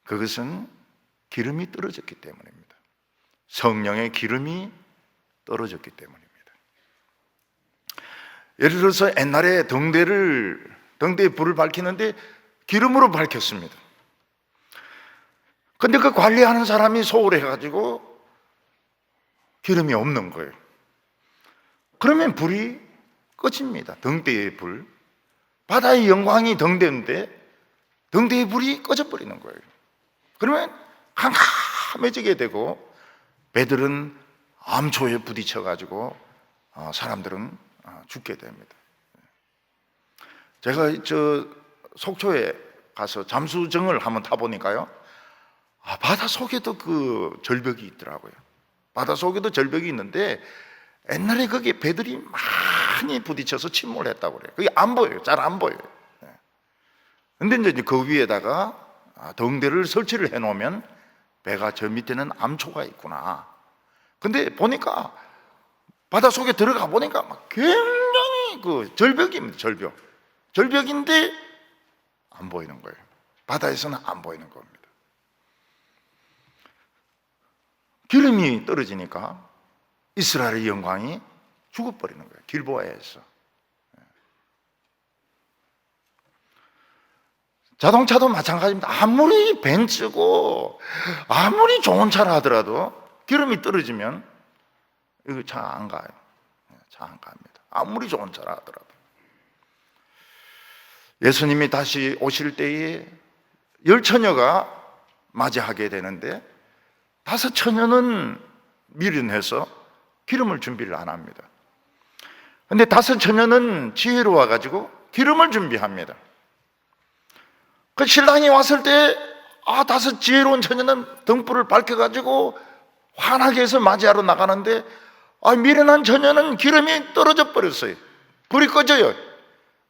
그것은 기름이 떨어졌기 때문입니다. 성령의 기름이 떨어졌기 때문입니다. 예를 들어서 옛날에 등대에 불을 밝히는데 기름으로 밝혔습니다. 근데 그 관리하는 사람이 소홀해가지고 기름이 없는 거예요. 그러면 불이 꺼집니다. 등대의 불. 바다의 영광이 등대인데 등대의 불이 꺼져버리는 거예요. 그러면 캄캄해지게 되고 배들은 암초에 부딪혀가지고 사람들은 죽게 됩니다. 제가 속초에 가서 잠수정을 한번 타보니까요, 바다 속에도 그 절벽이 있더라고요. 바다 속에도 절벽이 있는데 옛날에 거기에 배들이 많이 부딪혀서 침몰했다고 그래요. 그게 안 보여요. 잘 안 보여요. 근데 이제 그 위에다가 등대를 설치를 해놓으면 배가 저 밑에는 암초가 있구나. 근데 보니까 바다 속에 들어가 보니까 막 굉장히 그 절벽입니다. 절벽인데 안 보이는 거예요. 바다에서는 안 보이는 겁니다. 기름이 떨어지니까 이스라엘의 영광이 죽어버리는 거예요. 길보아에서. 자동차도 마찬가지입니다. 아무리 벤츠고 아무리 좋은 차라 하더라도 기름이 떨어지면 이거 차 안 가요. 차 안 갑니다. 아무리 좋은 차라 하더라도. 예수님이 다시 오실 때에 10처녀가 맞이하게 되는데 5처녀는 미련해서 기름을 준비를 안 합니다. 근데 5처녀는 지혜로워 가지고 기름을 준비합니다. 그 신랑이 왔을 때 5 지혜로운 처녀는 등불을 밝혀가지고 환하게 해서 맞이하러 나가는데 미련한 처녀는 기름이 떨어져 버렸어요. 불이 꺼져요.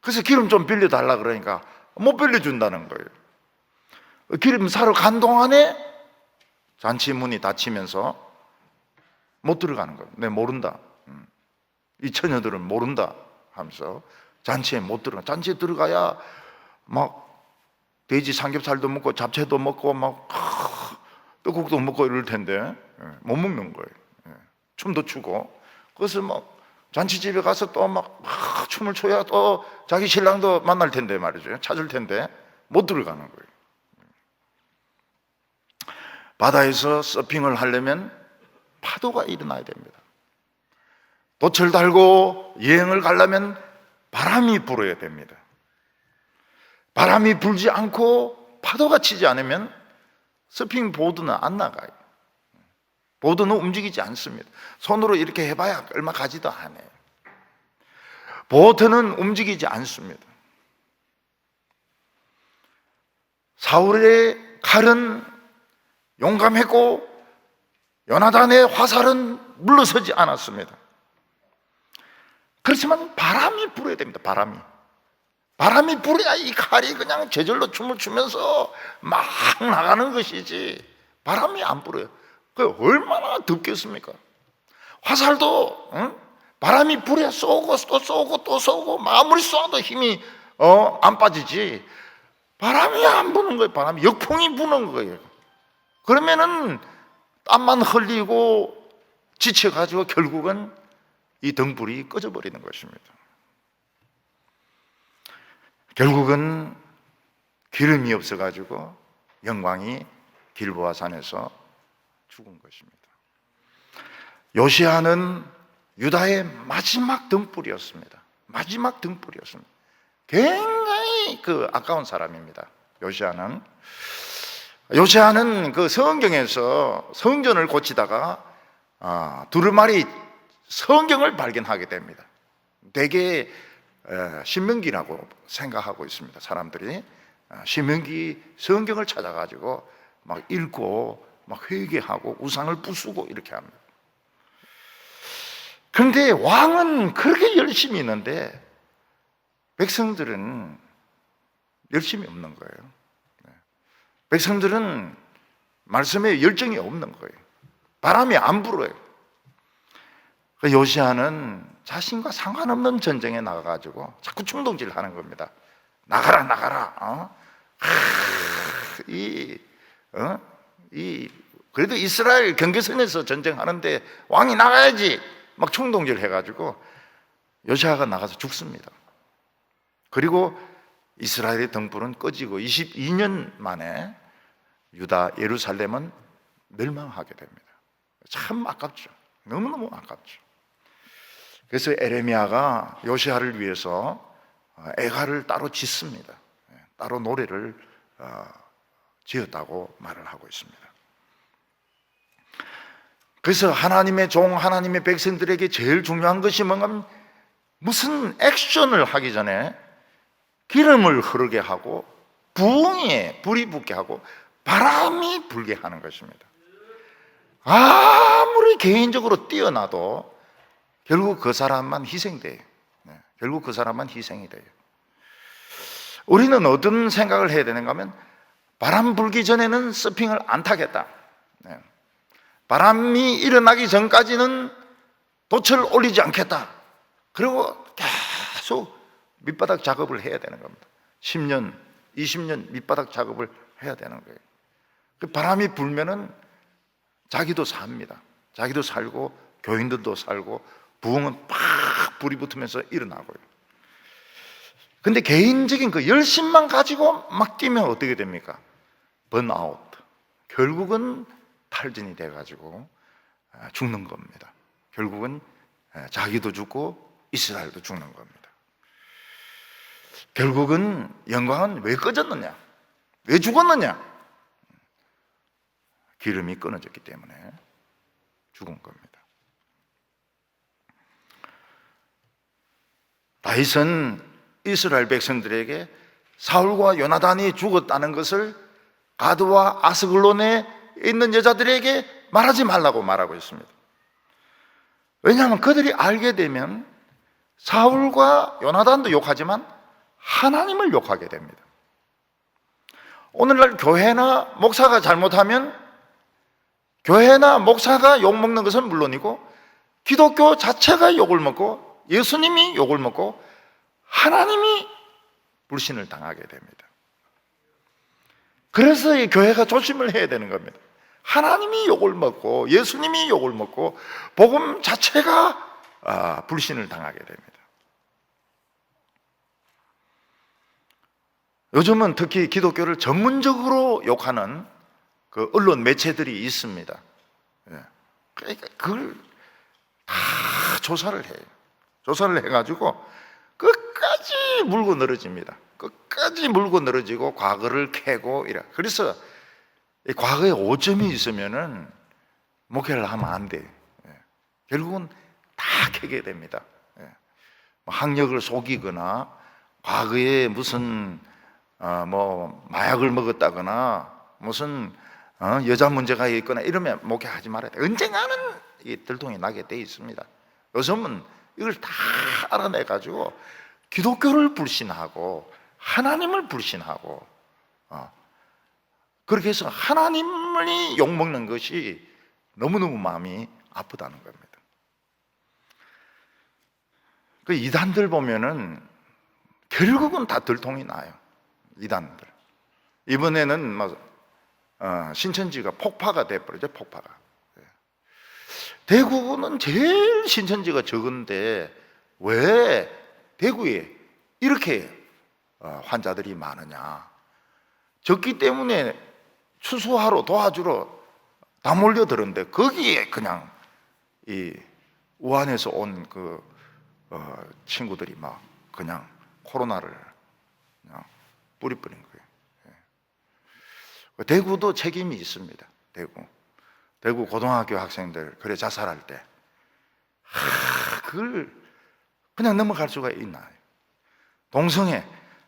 그래서 기름 좀 빌려달라 그러니까 못 빌려준다는 거예요. 기름 사러 간 동안에 잔치 문이 닫히면서 못 들어가는 거예요. 내 모른다. 이 처녀들은 모른다 하면서 잔치에 못 들어가. 잔치에 들어가야 막 돼지 삼겹살도 먹고 잡채도 먹고 막 떡국도 먹고 이럴 텐데 못 먹는 거예요. 춤도 추고. 그래서 막 잔치집에 가서 또 막 춤을 춰야 또 자기 신랑도 만날 텐데 말이죠. 찾을 텐데 못 들어가는 거예요. 바다에서 서핑을 하려면 파도가 일어나야 됩니다. 돛을 달고 여행을 가려면 바람이 불어야 됩니다. 바람이 불지 않고 파도가 치지 않으면 서핑 보드는 안 나가요. 보드는 움직이지 않습니다. 손으로 이렇게 해봐야 얼마 가지도 않아요. 보트는 움직이지 않습니다. 사울의 칼은 용감했고 요나단의 화살은 물러서지 않았습니다. 그렇지만 바람이 불어야 됩니다. 바람이 불어야 이 칼이 그냥 제절로 춤을 추면서 막 나가는 것이지 바람이 안 불어요. 그 얼마나 덥겠습니까? 화살도 바람이 불어야 쏘고 또 쏘고 또 쏘고 아무리 쏘도 힘이 안 빠지지 바람이 안 부는 거예요. 바람이 역풍이 부는 거예요. 그러면은 땀만 흘리고 지쳐가지고 결국은 이 등불이 꺼져버리는 것입니다. 결국은 기름이 없어가지고 영광이 길보아 산에서 죽은 것입니다. 요시야는 유다의 마지막 등불이었습니다. 마지막 등불이었습니다. 굉장히 아까운 사람입니다. 요시야는 그 성경에서 성전을 고치다가 두루마리 성경을 발견하게 됩니다. 되게 신명기라고 생각하고 있습니다. 사람들이 신명기 성경을 찾아가지고 막 읽고 막 회개하고 우상을 부수고 이렇게 합니다. 그런데 왕은 그렇게 열심히 있는데 백성들은 열심이 없는 거예요. 백성들은 말씀에 열정이 없는 거예요. 바람이 안 불어요. 요시야는 자신과 상관없는 전쟁에 나가가지고 자꾸 충동질하는 겁니다. 나가라. 그래도 이스라엘 경계선에서 전쟁하는데 왕이 나가야지. 막 충동질 해가지고 요시야가 나가서 죽습니다. 그리고 이스라엘의 등불은 꺼지고 22년 만에 유다 예루살렘은 멸망하게 됩니다. 참 아깝죠. 너무너무 아깝죠. 그래서 에레미야가 요시야를 위해서 애가를 따로 짓습니다. 따로 노래를 지었다고 말을 하고 있습니다. 그래서 하나님의 종, 하나님의 백성들에게 제일 중요한 것이 뭔가 하면 무슨 액션을 하기 전에 기름을 흐르게 하고 부엉이에 불이 붙게 하고 바람이 불게 하는 것입니다. 아무리 개인적으로 뛰어나도 결국 그 사람만 희생돼요. 결국 그 사람만 희생이 돼요. 우리는 어떤 생각을 해야 되는가 하면 바람 불기 전에는 서핑을 안 타겠다. 바람이 일어나기 전까지는 돛을 올리지 않겠다. 그리고 계속 밑바닥 작업을 해야 되는 겁니다. 10년, 20년 밑바닥 작업을 해야 되는 거예요. 그 바람이 불면은 자기도 삽니다. 자기도 살고 교인들도 살고 부흥은 팍 불이 붙으면서 일어나고요. 근데 개인적인 그 열심만 가지고 막 뛰면 어떻게 됩니까? 번아웃. 결국은 탈진이 돼가지고 죽는 겁니다. 결국은 자기도 죽고 이스라엘도 죽는 겁니다. 결국은 영광은 왜 꺼졌느냐? 왜 죽었느냐? 기름이 끊어졌기 때문에 죽은 겁니다. 다윗은 이스라엘 백성들에게 사울과 요나단이 죽었다는 것을 가드와 아스글론에 있는 여자들에게 말하지 말라고 말하고 있습니다. 왜냐하면 그들이 알게 되면 사울과 요나단도 욕하지만 하나님을 욕하게 됩니다. 오늘날 교회나 목사가 잘못하면 교회나 목사가 욕먹는 것은 물론이고 기독교 자체가 욕을 먹고 예수님이 욕을 먹고 하나님이 불신을 당하게 됩니다. 그래서 이 교회가 조심을 해야 되는 겁니다. 하나님이 욕을 먹고 예수님이 욕을 먹고 복음 자체가 불신을 당하게 됩니다. 요즘은 특히 기독교를 전문적으로 욕하는 그 언론 매체들이 있습니다. 그러니까 그걸 다 조사를 해요. 조사를 해가지고 끝까지 물고 늘어집니다. 끝까지 물고 늘어지고 과거를 캐고 이래. 그래서 과거에 오점이 있으면은 목회를 하면 안 돼. 결국은 다 캐게 됩니다. 학력을 속이거나 과거에 무슨 뭐 마약을 먹었다거나 무슨 여자 문제가 있거나 이러면 목회하지 말아야 돼. 언젠가는 이 들통이 나게 돼 있습니다. 요즘은 이걸 다 알아내 가지고 기독교를 불신하고 하나님을 불신하고 그렇게 해서 하나님을 욕먹는 것이 너무너무 마음이 아프다는 겁니다. 그 이단들 보면은 결국은 다 들통이 나요. 이단들. 이번에는 막 신천지가 폭파가 돼버리죠. 폭파가. 대구는 제일 신천지가 적은데 왜 대구에 이렇게 환자들이 많으냐? 적기 때문에 추수하러 도와주러 다 몰려들었는데 거기에 그냥 이 우한에서 온 그 친구들이 막 그냥 코로나를 그냥 뿌리뿌린 거예요. 대구도 책임이 있습니다. 대구 고등학교 학생들 그래 자살할 때 그걸 그냥 넘어갈 수가 있나요? 동성애,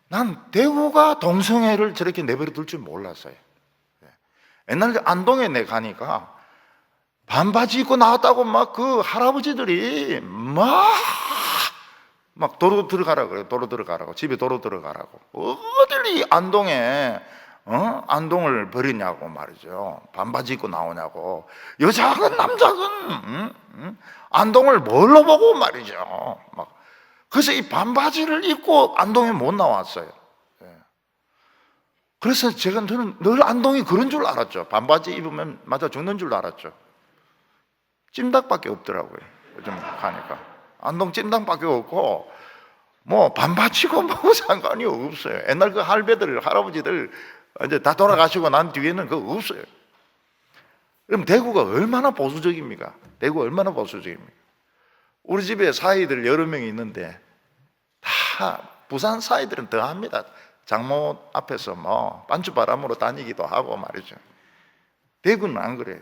난 대구가 동성애를 저렇게 내버려 둘 줄 몰랐어요. 옛날에 안동에 내 가니까 반바지 입고 나왔다고 막 그 할아버지들이 막 도로 들어가라고 그래요. 도로 들어가라고. 집에 도로 들어가라고. 어딜 이 안동에 안동을 버리냐고 말이죠. 반바지 입고 나오냐고. 여자건 남자건 안동을 뭘로 보고 말이죠. 막 그래서 이 반바지를 입고 안동에 못 나왔어요. 그래서 저는 늘 안동이 그런 줄 알았죠. 반바지 입으면 맞아 죽는 줄 알았죠. 찜닭밖에 없더라고요. 요즘 가니까 안동 찜닭밖에 없고 뭐 반바지고 뭐 상관이 없어요. 옛날 그 할배들 할아버지들 이제 다 돌아가시고 난 뒤에는 그거 없어요. 그럼 대구가 얼마나 보수적입니까? 대구 얼마나 보수적입니까? 우리 집에 사위들 여러 명이 있는데 다 부산 사위들은 더 합니다. 장모 앞에서 뭐 반주바람으로 다니기도 하고 말이죠. 대구는 안 그래요.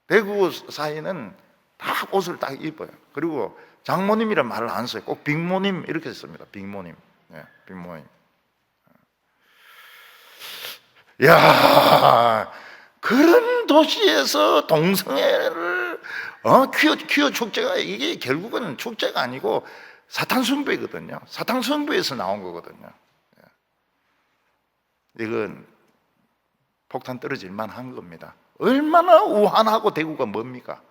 대구 사위는 다 옷을 딱 입어요. 그리고 장모님이란 말을 안 써요. 꼭 빅모님 이렇게 씁니다. 빅모님. 빅모님. 야, 그런 도시에서 동성애를 퀴어 축제가 이게 결국은 축제가 아니고 사탄 숭배거든요. 사탄 숭배에서 나온 거거든요. 이건 폭탄 떨어질 만한 겁니다. 얼마나 우한하고 대구가 뭡니까?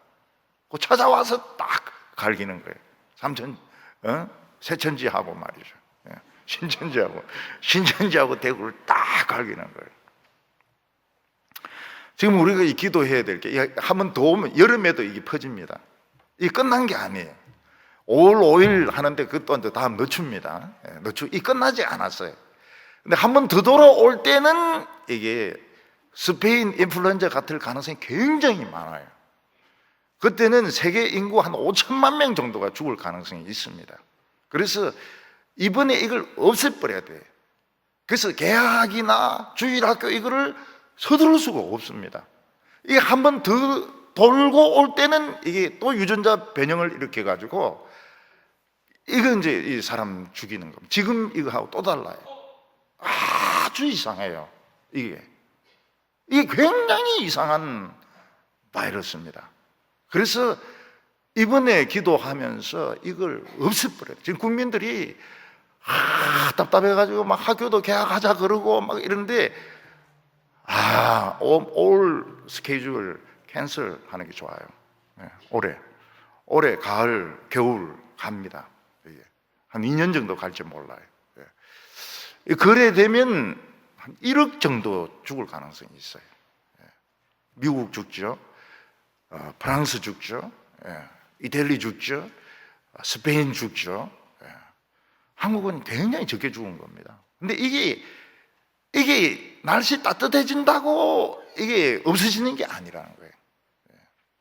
그 찾아와서 딱 갈기는 거예요. 세천지하고 말이죠. 신천지하고 대구를 딱 갈기는 거예요. 지금 우리가 이 기도해야 될 게, 한번 더 오면 여름에도 이게 퍼집니다. 이게 끝난 게 아니에요. 5월 5일 하는데 그것도 이제 다음 너춥니다. 너추 이 끝나지 않았어요. 근데 한 번 더 돌아올 때는 이게 스페인 인플루엔자 같을 가능성이 굉장히 많아요. 그때는 세계 인구 한 5천만 명 정도가 죽을 가능성이 있습니다. 그래서 이번에 이걸 없애버려야 돼요. 그래서 개학이나 주일학교 이거를 서두를 수가 없습니다. 이게 한 번 더 돌고 올 때는 이게 또 유전자 변형을 일으켜 가지고 이건 이제 이 사람 죽이는 겁니다. 지금 이거하고 또 달라요. 아주 이상해요. 이게 굉장히 이상한 바이러스입니다. 그래서 이번에 기도하면서 이걸 없애버려요. 지금 국민들이 답답해가지고 막 학교도 개학하자 그러고 막 이런데 올 스케줄 캔슬하는 게 좋아요. 올해 가을 겨울 갑니다. 한 2년 정도 갈지 몰라요. 그래 되면 한 1억 정도 죽을 가능성이 있어요. 미국 죽죠. 프랑스 죽죠. 이탈리 죽죠. 스페인 죽죠. 한국은 굉장히 적게 죽은 겁니다. 근데 이게 날씨 따뜻해진다고 이게 없어지는 게 아니라는 거예요.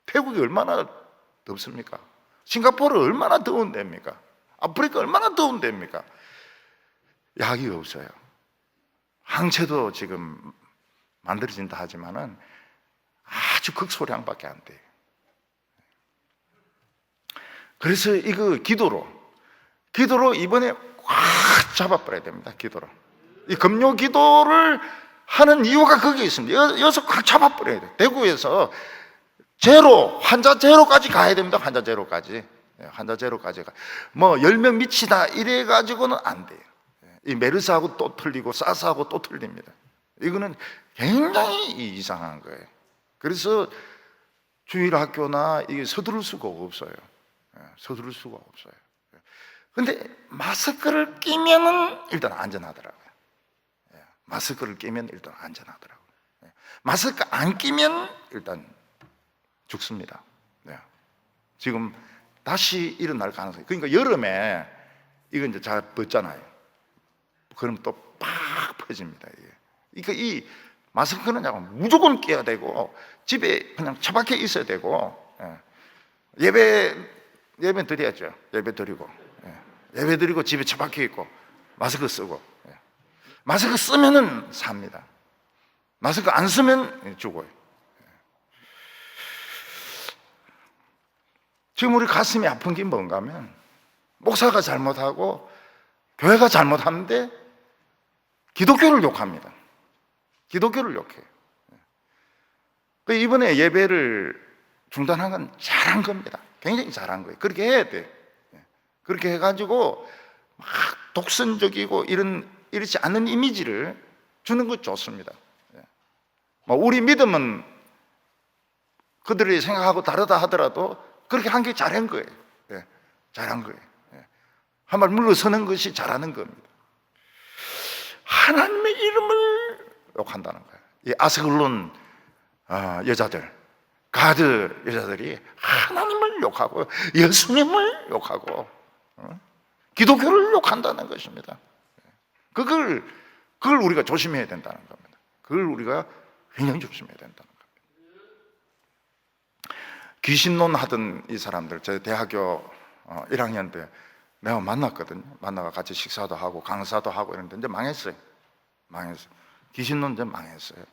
태국이 얼마나 덥습니까? 싱가포르 얼마나 더운 데입니까? 아프리카 얼마나 더운 데입니까? 약이 없어요. 항체도 지금 만들어진다 하지만은 아주 극소량밖에 안 돼요. 그래서 이거 기도로 이번에 확 잡아버려야 됩니다. 기도로. 이 금요 기도를 하는 이유가 거기에 있습니다. 여기서 확 잡아버려야 돼요. 대구에서 환자 제로까지 가야 됩니다. 환자 제로까지 뭐 10명 미치다 이래가지고는 안 돼요. 이 메르스하고 또 틀리고 사스하고 또 틀립니다. 이거는 굉장히 이상한 거예요. 그래서 주일학교나 이게 서두를 수가 없어요. 서두를 수가 없어요. 근데 마스크를 끼면은 일단 안전하더라고요. 마스크를 끼면 일단 안전하더라고요. 마스크 안 끼면 일단 죽습니다. 지금 다시 일어날 가능성이. 그러니까 여름에 이거 이제 잘 벗잖아요. 그럼 또 팍 퍼집니다. 그러니까 이 마스크는 무조건 끼야 되고 집에 그냥 처박혀 있어야 되고 예배 드려야죠. 예배 드리고 집에 처박혀 있고 마스크 쓰고 마스크 쓰면은 삽니다. 마스크 안 쓰면 죽어요. 지금 우리 가슴이 아픈 게 뭔가 하면 목사가 잘못하고 교회가 잘못하는데 기독교를 욕합니다. 기독교를 욕해요. 이번에 예배를 중단한 건 잘한 겁니다. 굉장히 잘한 거예요. 그렇게 해야 돼. 그렇게 해가지고 막 독선적이고 이렇지 않은 이미지를 주는 거 좋습니다. 우리 믿음은 그들이 생각하고 다르다 하더라도 그렇게 한 게 잘한 거예요. 잘한 거예요. 한 발 물러서는 것이 잘하는 겁니다. 하나님의 이름을 욕한다는 거예요. 이 아스글론 여자들, 가드 여자들이 하나님을 욕하고 예수님을 욕하고 기독교를 욕한다는 것입니다. 그걸 우리가 조심해야 된다는 겁니다. 그걸 우리가 굉장히 조심해야 된다는 겁니다. 귀신론 하던 이 사람들, 제 대학교 1학년 때 내가 만났거든요. 만나가 같이 식사도 하고 강사도 하고 이랬는데 이제 망했어요. 귀신론 이제 망했어요.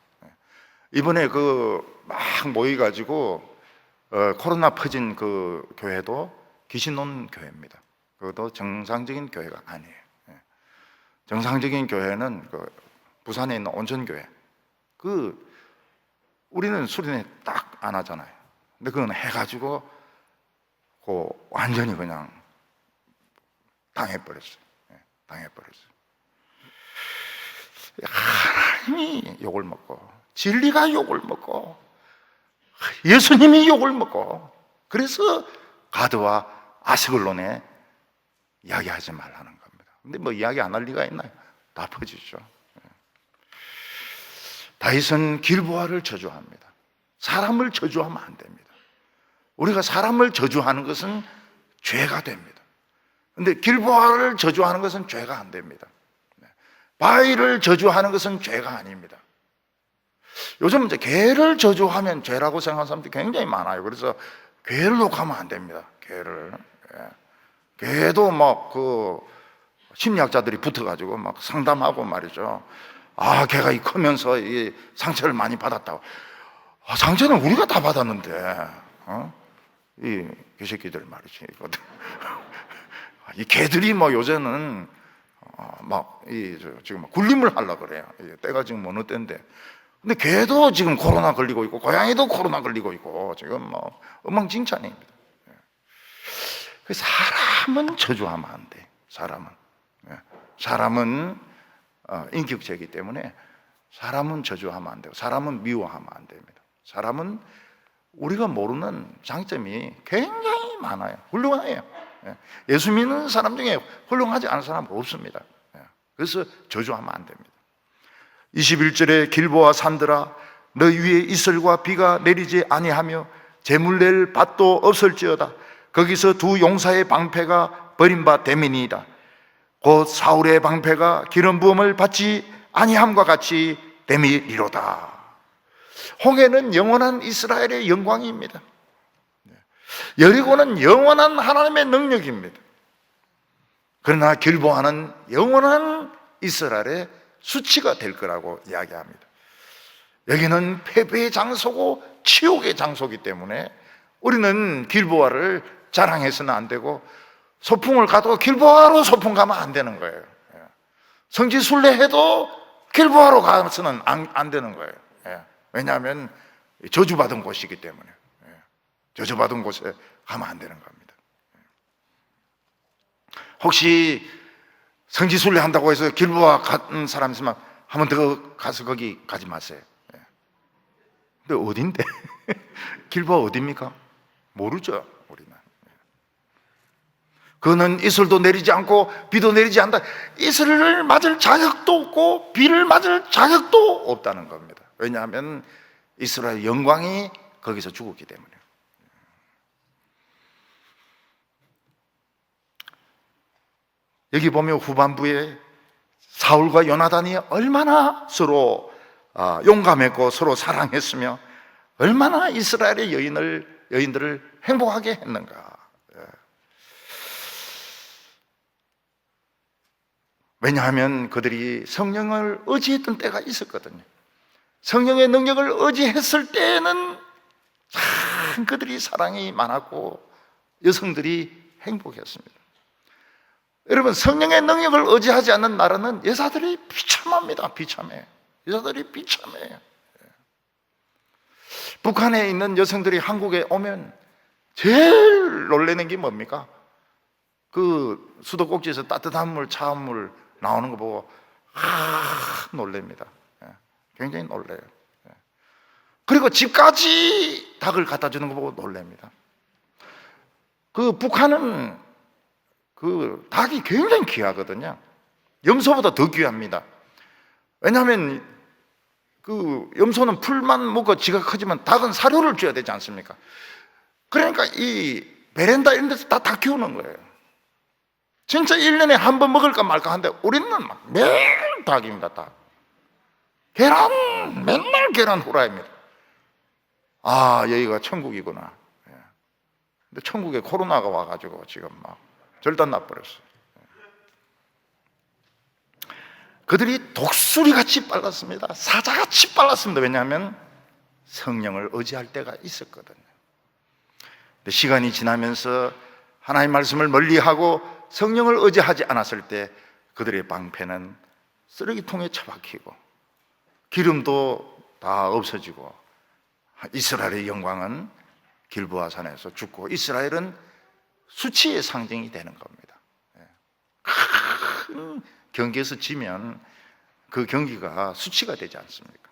이번에 막 모여가지고 코로나 퍼진 그 교회도 귀신론 교회입니다. 그것도 정상적인 교회가 아니에요. 정상적인 교회는 부산에 있는 온천교회. 우리는 수련회 딱 안 하잖아요. 근데 그건 해가지고 완전히 그냥 당해버렸어요. 하나님이 욕을 먹고 진리가 욕을 먹고 예수님이 욕을 먹고 그래서 가드와 아스글론에 이야기하지 말라는 겁니다. 근데 뭐 이야기 안 할 리가 있나요? 다 퍼지죠. 다윗은 길보아를 저주합니다. 사람을 저주하면 안 됩니다. 우리가 사람을 저주하는 것은 죄가 됩니다. 근데 길보아를 저주하는 것은 죄가 안 됩니다. 바알을 저주하는 것은 죄가 아닙니다. 요즘 이제 개를 저주하면 죄라고 생각하는 사람들이 굉장히 많아요. 그래서 개를 욕하면 안 됩니다. 개를. 개도 막 그 심리학자들이 붙어가지고 막 상담하고 말이죠. 아, 개가 크면서 이 상처를 많이 받았다고. 아, 상처는 우리가 다 받았는데, 이 개새끼들 말이지. 이 개들이 뭐 요새는 지금 굴림을 하려고 그래요. 때가 지금 어느 때인데. 근데 개도 지금 코로나 걸리고 있고, 고양이도 코로나 걸리고 있고, 지금 뭐 엉망진창입니다. 사람은 저주하면 안 돼. 사람은 인격체이기 때문에 사람은 저주하면 안 되고, 사람은 미워하면 안 됩니다. 사람은 우리가 모르는 장점이 굉장히 많아요. 훌륭해요. 예수 믿는 사람 중에 훌륭하지 않은 사람 없습니다. 그래서 저주하면 안 됩니다. 21절에 길보아 산들아 너 위에 이슬과 비가 내리지 아니하며 재물 낼 밭도 없을지어다. 거기서 두 용사의 방패가 버린 바 됨이니이다. 곧 사울의 방패가 기름 부음을 받지 아니함과 같이 됨이리로다. 홍해는 영원한 이스라엘의 영광입니다. 여리고는 영원한 하나님의 능력입니다. 그러나 길보아는 영원한 이스라엘의 수치가 될 거라고 이야기합니다. 여기는 패배의 장소고 치욕의 장소이기 때문에 우리는 길보아를 자랑해서는 안 되고, 소풍을 가도 길보아로 소풍 가면 안 되는 거예요. 성지순례해도 길보아로 가서는 안 되는 거예요. 왜냐하면 저주받은 곳이기 때문에. 저주받은 곳에 가면 안 되는 겁니다. 혹시 성지순례 한다고 해서 길보아 간 사람 있으면 한 번 더 가서 거기 가지 마세요. 근데 어딘데? 길보아 어딥니까? 모르죠, 우리는. 그는 이슬도 내리지 않고 비도 내리지 않다. 이슬을 맞을 자격도 없고 비를 맞을 자격도 없다는 겁니다. 왜냐하면 이스라엘 영광이 거기서 죽었기 때문에. 여기 보면 후반부에 사울과 요나단이 얼마나 서로 용감했고 서로 사랑했으며 얼마나 이스라엘의 여인들을 행복하게 했는가. 왜냐하면 그들이 성령을 의지했던 때가 있었거든요. 성령의 능력을 의지했을 때에는 참 그들이 사랑이 많았고 여성들이 행복했습니다. 여러분, 성령의 능력을 의지하지 않는 나라는 여자들이 비참합니다. 비참해. 여자들이 비참해요. 북한에 있는 여성들이 한국에 오면 제일 놀라는 게 뭡니까? 그 수도꼭지에서 따뜻한 물, 차운 물 나오는 거 보고 놀랍니다. 굉장히 놀라요. 그리고 집까지 닭을 갖다 주는 거 보고 놀랍니다. 그 북한은 그 닭이 굉장히 귀하거든요. 염소보다 더 귀합니다. 왜냐하면 그 염소는 풀만 먹고 지가 크지만 닭은 사료를 줘야 되지 않습니까? 그러니까 이 베란다 이런 데서 다 키우는 거예요. 진짜 1년에 한 번 먹을까 말까 하는데 우리는 막 매일 닭입니다. 닭. 계란, 맨날 계란 후라이입니다. 아, 여기가 천국이구나. 근데 천국에 코로나가 와가지고 지금 막 절단 나버렸어요. 그들이 독수리같이 빨랐습니다. 사자같이 빨랐습니다. 왜냐하면 성령을 의지할 때가 있었거든요. 근데 시간이 지나면서 하나님의 말씀을 멀리하고 성령을 의지하지 않았을 때 그들의 방패는 쓰레기통에 처박히고 기름도 다 없어지고 이스라엘의 영광은 길보아 산에서 죽고 이스라엘은 수치의 상징이 되는 겁니다. 큰 경기에서 지면 그 경기가 수치가 되지 않습니까?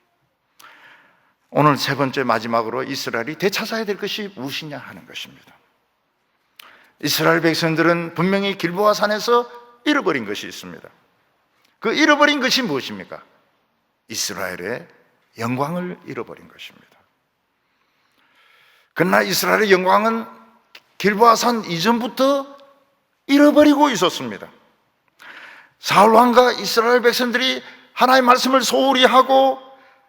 오늘 세 번째 마지막으로 이스라엘이 되찾아야 될 것이 무엇이냐 하는 것입니다. 이스라엘 백성들은 분명히 길보아 산에서 잃어버린 것이 있습니다. 그 잃어버린 것이 무엇입니까? 이스라엘의 영광을 잃어버린 것입니다. 그러나 이스라엘의 영광은 길보아 산 이전부터 잃어버리고 있었습니다. 사울 왕과 이스라엘 백성들이 하나님의 말씀을 소홀히 하고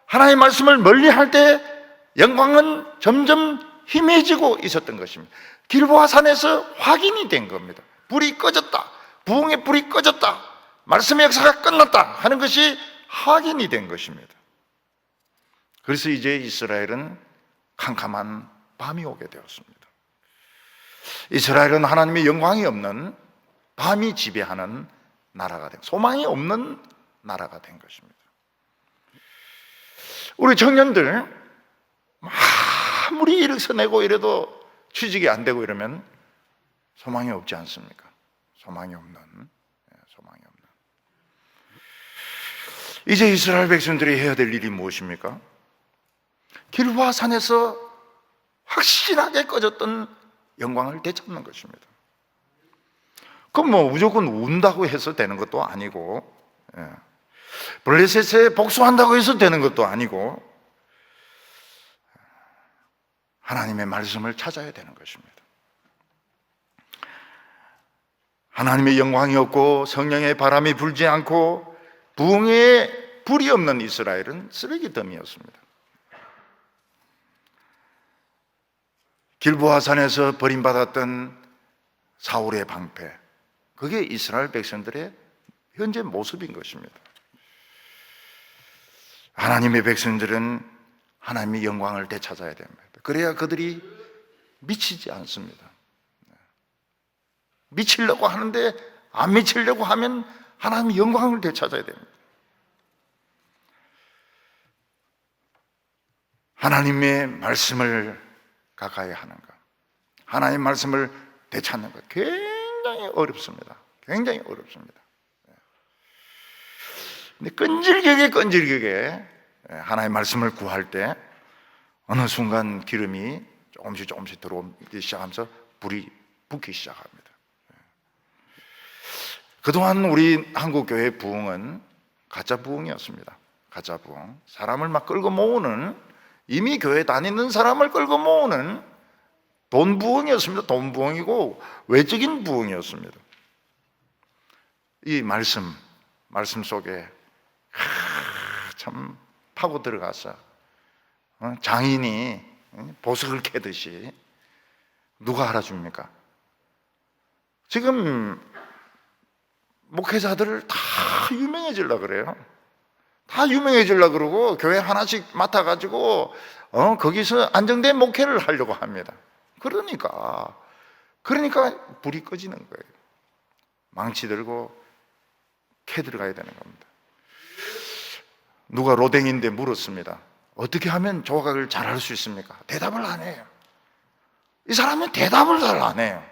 하나님의 말씀을 멀리할 때 영광은 점점 희미해지고 있었던 것입니다. 길보아 산에서 확인이 된 겁니다. 불이 꺼졌다, 부흥의 불이 꺼졌다, 말씀의 역사가 끝났다 하는 것이 확인이 된 것입니다. 그래서 이제 이스라엘은 캄캄한 밤이 오게 되었습니다. 이스라엘은 하나님의 영광이 없는 밤이 지배하는 나라가 된, 소망이 없는 나라가 된 것입니다. 우리 청년들 아무리 일을 내고 이래도 취직이 안 되고 이러면 소망이 없지 않습니까? 소망이 없는. 이제 이스라엘 백성들이 해야 될 일이 무엇입니까? 길보아 산에서 확실하게 꺼졌던 영광을 되찾는 것입니다. 그럼 뭐 무조건 운다고 해서 되는 것도 아니고, 블레셋에 복수한다고 해서 되는 것도 아니고, 하나님의 말씀을 찾아야 되는 것입니다. 하나님의 영광이 없고 성령의 바람이 불지 않고 부흥의 불이 없는 이스라엘은 쓰레기더미였습니다. 길보아 산에서 버림받았던 사울의 방패, 그게 이스라엘 백성들의 현재 모습인 것입니다. 하나님의 백성들은 하나님의 영광을 되찾아야 됩니다. 그래야 그들이 미치지 않습니다. 미치려고 하는데 안 미치려고 하면 하나님의 영광을 되찾아야 됩니다. 하나님의 말씀을 가까이 하는 것, 하나님의 말씀을 되찾는 것 굉장히 어렵습니다. 굉장히 어렵습니다. 근데 끈질기게 하나님의 말씀을 구할 때 어느 순간 기름이 조금씩 들어오기 시작하면서 불이 붙기 시작합니다. 그동안 우리 한국교회 부흥은 가짜 부흥이었습니다. 가짜 부흥. 사람을 막 끌고 모으는, 이미 교회 다니는 사람을 끌고 모으는 돈 부흥이었습니다. 돈 부흥이고 외적인 부흥이었습니다. 이 말씀 속에 참 파고 들어가서 장인이 보석을 캐듯이 누가 알아줍니까? 지금 목회자들을 다 유명해지려고 그래요. 다 유명해지려고 그러고 교회 하나씩 맡아가지고 거기서 안정된 목회를 하려고 합니다. 그러니까 불이 꺼지는 거예요. 망치 들고 캐 들어가야 되는 겁니다. 누가 로댕인데 물었습니다. 어떻게 하면 조각을 잘할 수 있습니까? 대답을 안 해요. 이 사람은 대답을 잘 안 해요.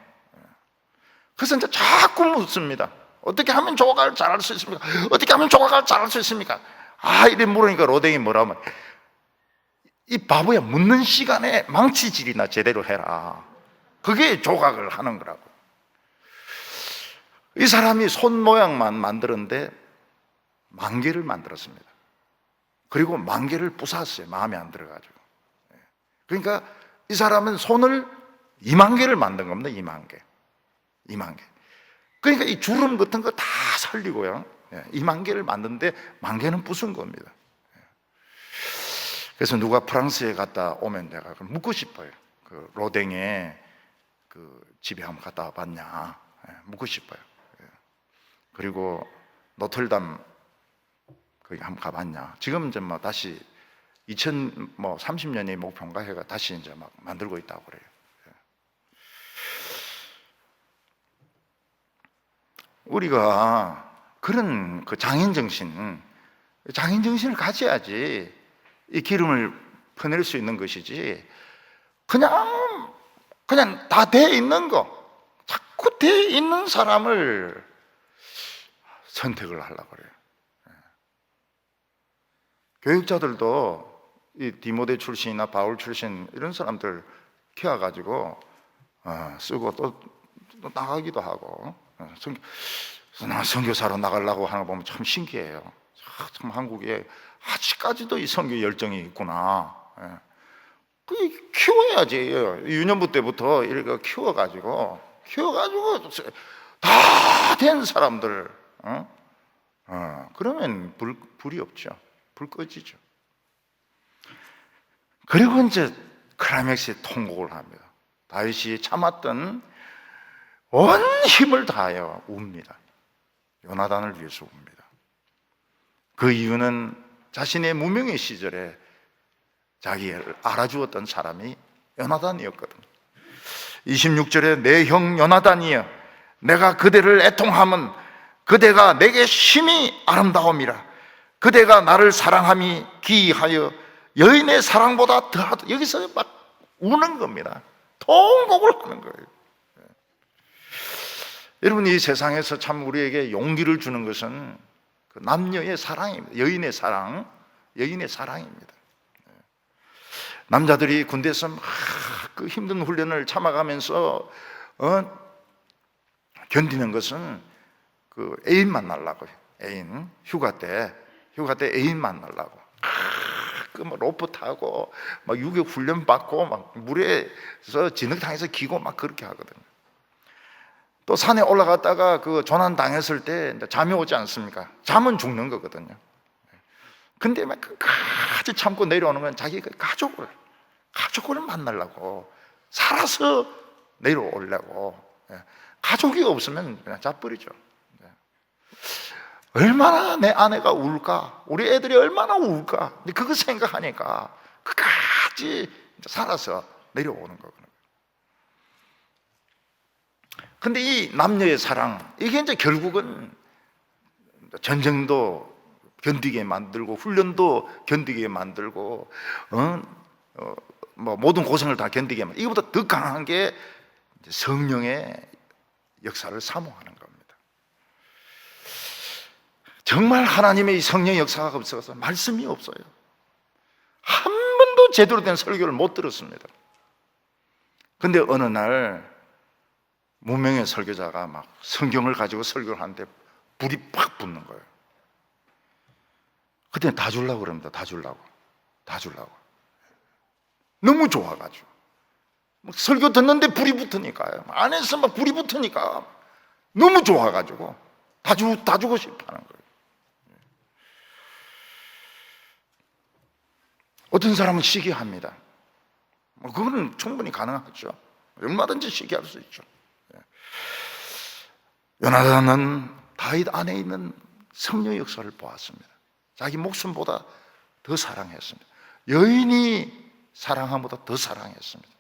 그래서 이제 자꾸 묻습니다. 어떻게 하면 조각을 잘할 수 있습니까? 어떻게 하면 조각을 잘할 수 있습니까? 이래 물으니까 로댕이 뭐라면, 이 바보야, 묻는 시간에 망치질이나 제대로 해라. 그게 조각을 하는 거라고. 이 사람이 손 모양만 만들었는데 10,000개를 만들었습니다. 그리고 10,000개를 부쉈어요. 마음에 안 들어가지고. 그러니까 이 사람은 손을 20,000개를 만든 겁니다. 20,000개. 그러니까 이 주름 같은 거 다 살리고요. 20,000개를 만드는데 10,000개는 부순 겁니다. 그래서 누가 프랑스에 갔다 오면 내가 묻고 싶어요. 그 로댕의 그 집에 한번 갔다 와봤냐? 묻고 싶어요. 그리고 노틀담 거기 한번 가봤냐? 지금 이제 뭐 다시 2030년이 목표인가 해가 다시 이제 막 만들고 있다고 그래요. 우리가 그런 그 장인 정신을 가져야지 이 기름을 퍼낼 수 있는 것이지, 그냥 다 돼 있는 거, 자꾸 돼 있는 사람을 선택을 하려고 그래요. 교육자들도 이 디모데 출신이나 바울 출신 이런 사람들 키워가지고 쓰고 또 나가기도 하고, 선교사로 나가려고 하는 거 보면 참 신기해요. 참 한국에 아직까지도 이 선교 열정이 있구나. 그 키워야지. 유년부 때부터 이렇게 키워가지고 다 된 사람들, 그러면 불이 없죠. 불 꺼지죠. 그리고 이제 클라이맥스에 통곡을 합니다. 다윗이 참았던 온 힘을 다하여 웁니다. 요나단을 위해서 웁니다. 그 이유는 자신의 무명의 시절에 자기를 알아주었던 사람이 요나단이었거든요. 26절에 내 형 요나단이여, 내가 그대를 애통함은 그대가 내게 심히 아름다움이라. 그대가 나를 사랑함이 기이하여 여인의 사랑보다 더하다. 여기서 막 우는 겁니다. 통곡을 하는 거예요. 여러분, 이 세상에서 참 우리에게 용기를 주는 것은 그 남녀의 사랑입니다. 여인의 사랑, 여인의 사랑입니다. 남자들이 군대에서 막 그 힘든 훈련을 참아가면서 견디는 것은 그 애인 만나려고요. 애인, 휴가 때 애인 만나려고. 그 뭐 로프 타고 막 유격 훈련 받고 막 물에서 진흙탕에서 기고 막 그렇게 하거든요. 또 산에 올라갔다가 그 조난 당했을 때 잠이 오지 않습니까? 잠은 죽는 거거든요. 근데 막 끝까지 참고 내려오는 건 자기 가족을 만나려고, 살아서 내려오려고. 가족이 없으면 그냥 자버리죠. 얼마나 내 아내가 울까, 우리 애들이 얼마나 울까, 그거 생각하니까 끝까지 살아서 내려오는 거거든요. 근데 이 남녀의 사랑, 이게 이제 결국은 전쟁도 견디게 만들고 훈련도 견디게 만들고 뭐 모든 고생을 다 견디게 만들고, 이거보다 더 강한 게 성령의 역사를 사모하는 겁니다. 정말 하나님의 이 성령의 역사가 없어서 말씀이 없어요. 한 번도 제대로 된 설교를 못 들었습니다. 근데 어느 날 무명의 설교자가 막 성경을 가지고 설교를 하는데 불이 팍 붙는 거예요. 그때 다 주려고 그럽니다. 다 주려고. 너무 좋아가지고 막 설교 듣는데 불이 붙으니까요. 안에서 막 불이 붙으니까 너무 좋아가지고 다 주고 싶어하는 거예요. 어떤 사람은 시기합니다. 그거는 충분히 가능하죠. 얼마든지 시기할 수 있죠. 요나단은 다윗 안에 있는 성령의 역사를 보았습니다. 자기 목숨보다 더 사랑했습니다. 여인이 사랑함보다 더 사랑했습니다.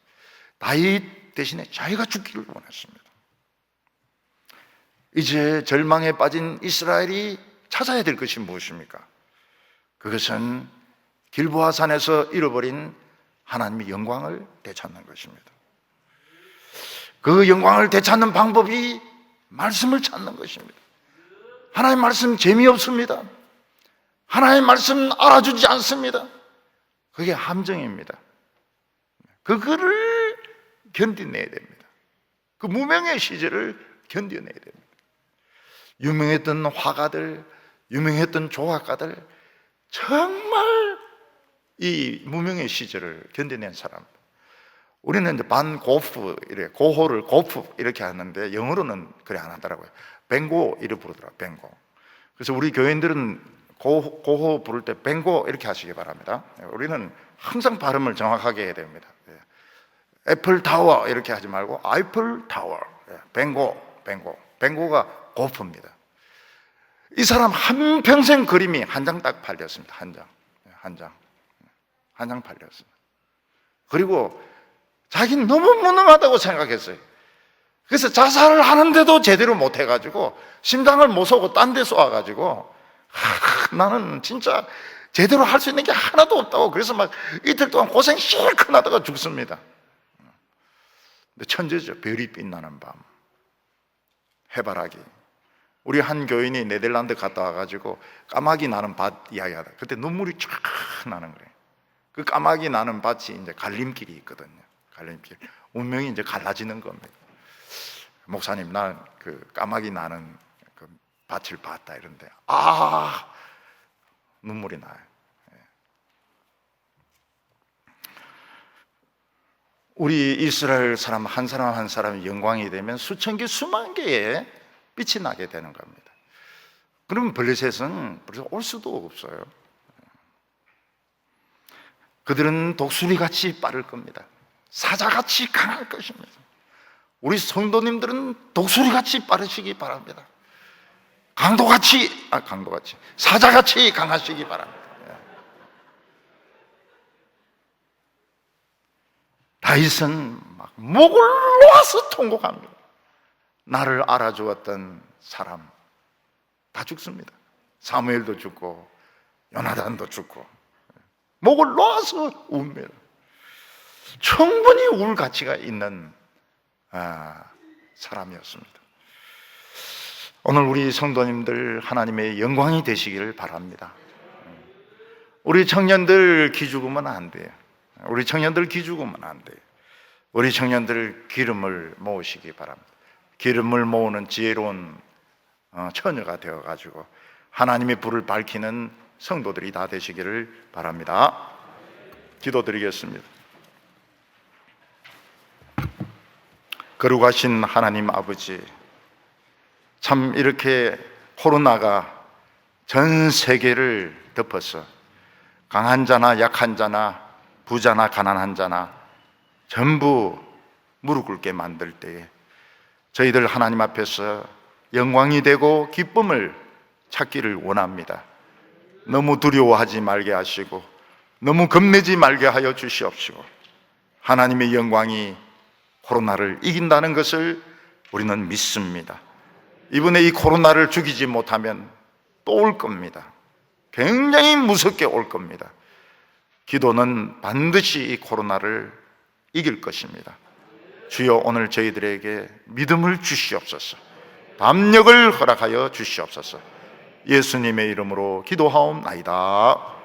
다윗 대신에 자기가 죽기를 원했습니다. 이제 절망에 빠진 이스라엘이 찾아야 될 것이 무엇입니까? 그것은 길보아 산에서 잃어버린 하나님의 영광을 되찾는 것입니다. 그 영광을 되찾는 방법이 말씀을 찾는 것입니다. 하나님 말씀 재미없습니다. 하나님 말씀 알아주지 않습니다. 그게 함정입니다. 그거를 견뎌내야 됩니다. 그 무명의 시절을 견뎌내야 됩니다. 유명했던 화가들, 유명했던 조각가들, 정말 이 무명의 시절을 견뎌낸 사람. 우리는 이제 반 고프, 이렇게 고호를 고프 이렇게 하는데 영어로는 그래 안 하더라고요. 뱅고 이렇게 부르더라고요. 뱅고. 그래서 우리 교인들은 고호 부를 때 뱅고 이렇게 하시기 바랍니다. 우리는 항상 발음을 정확하게 해야 됩니다. 애플 타워 이렇게 하지 말고 아이플 타워. 뱅고가 고프입니다. 이 사람 한평생 그림이 한 장 딱 팔렸습니다. 한 장 팔렸습니다. 그리고 자기는 너무 무능하다고 생각했어요. 그래서 자살을 하는데도 제대로 못 해가지고 심장을 못 쏘고 딴 데 쏘아가지고 나는 진짜 제대로 할 수 있는 게 하나도 없다고, 그래서 막 이틀 동안 고생 실컷 하다가 죽습니다. 근데 천재죠. 별이 빛나는 밤, 해바라기. 우리 한 교인이 네덜란드 갔다 와가지고 까마귀 나는 밭 이야기하다. 그때 눈물이 쫙 나는 거예요. 그 까마귀 나는 밭이 이제 갈림길이 있거든요. 갈림길. 운명이 이제 갈라지는 겁니다. 목사님, 나 그 까마귀 나는 그 밭을 봤다 이런데 눈물이 나요. 우리 이스라엘 사람 한 사람이 영광이 되면 수천 개 수만 개의 빛이 나게 되는 겁니다. 그러면 블레셋은 벌써 올 수도 없어요. 그들은 독수리같이 빠를 겁니다. 사자같이 강할 것입니다. 우리 성도님들은 독수리같이 빠르시기 바랍니다. 강도같이 사자같이 강하시기 바랍니다. 다윗은 막 목을 놓아서 통곡합니다. 나를 알아주었던 사람 다 죽습니다. 사무엘도 죽고 요나단도 죽고 목을 놓아서 웁니다. 충분히 울 가치가 있는 사람이었습니다. 오늘 우리 성도님들 하나님의 영광이 되시기를 바랍니다. 우리 청년들 기죽으면 안 돼요. 우리 청년들 기죽으면 안 돼요. 우리 청년들 기름을 모으시기 바랍니다. 기름을 모으는 지혜로운 처녀가 되어가지고 하나님의 불을 밝히는 성도들이 다 되시기를 바랍니다. 기도드리겠습니다. 거룩하신 하나님 아버지, 참 이렇게 코로나가 전 세계를 덮어서 강한 자나 약한 자나 부자나 가난한 자나 전부 무릎 꿇게 만들 때에 저희들 하나님 앞에서 영광이 되고 기쁨을 찾기를 원합니다. 너무 두려워하지 말게 하시고 너무 겁내지 말게 하여 주시옵시고 하나님의 영광이 코로나를 이긴다는 것을 우리는 믿습니다. 이번에 이 코로나를 죽이지 못하면 또 올 겁니다. 굉장히 무섭게 올 겁니다. 기도는 반드시 이 코로나를 이길 것입니다. 주여, 오늘 저희들에게 믿음을 주시옵소서. 담력을 허락하여 주시옵소서. 예수님의 이름으로 기도하옵나이다.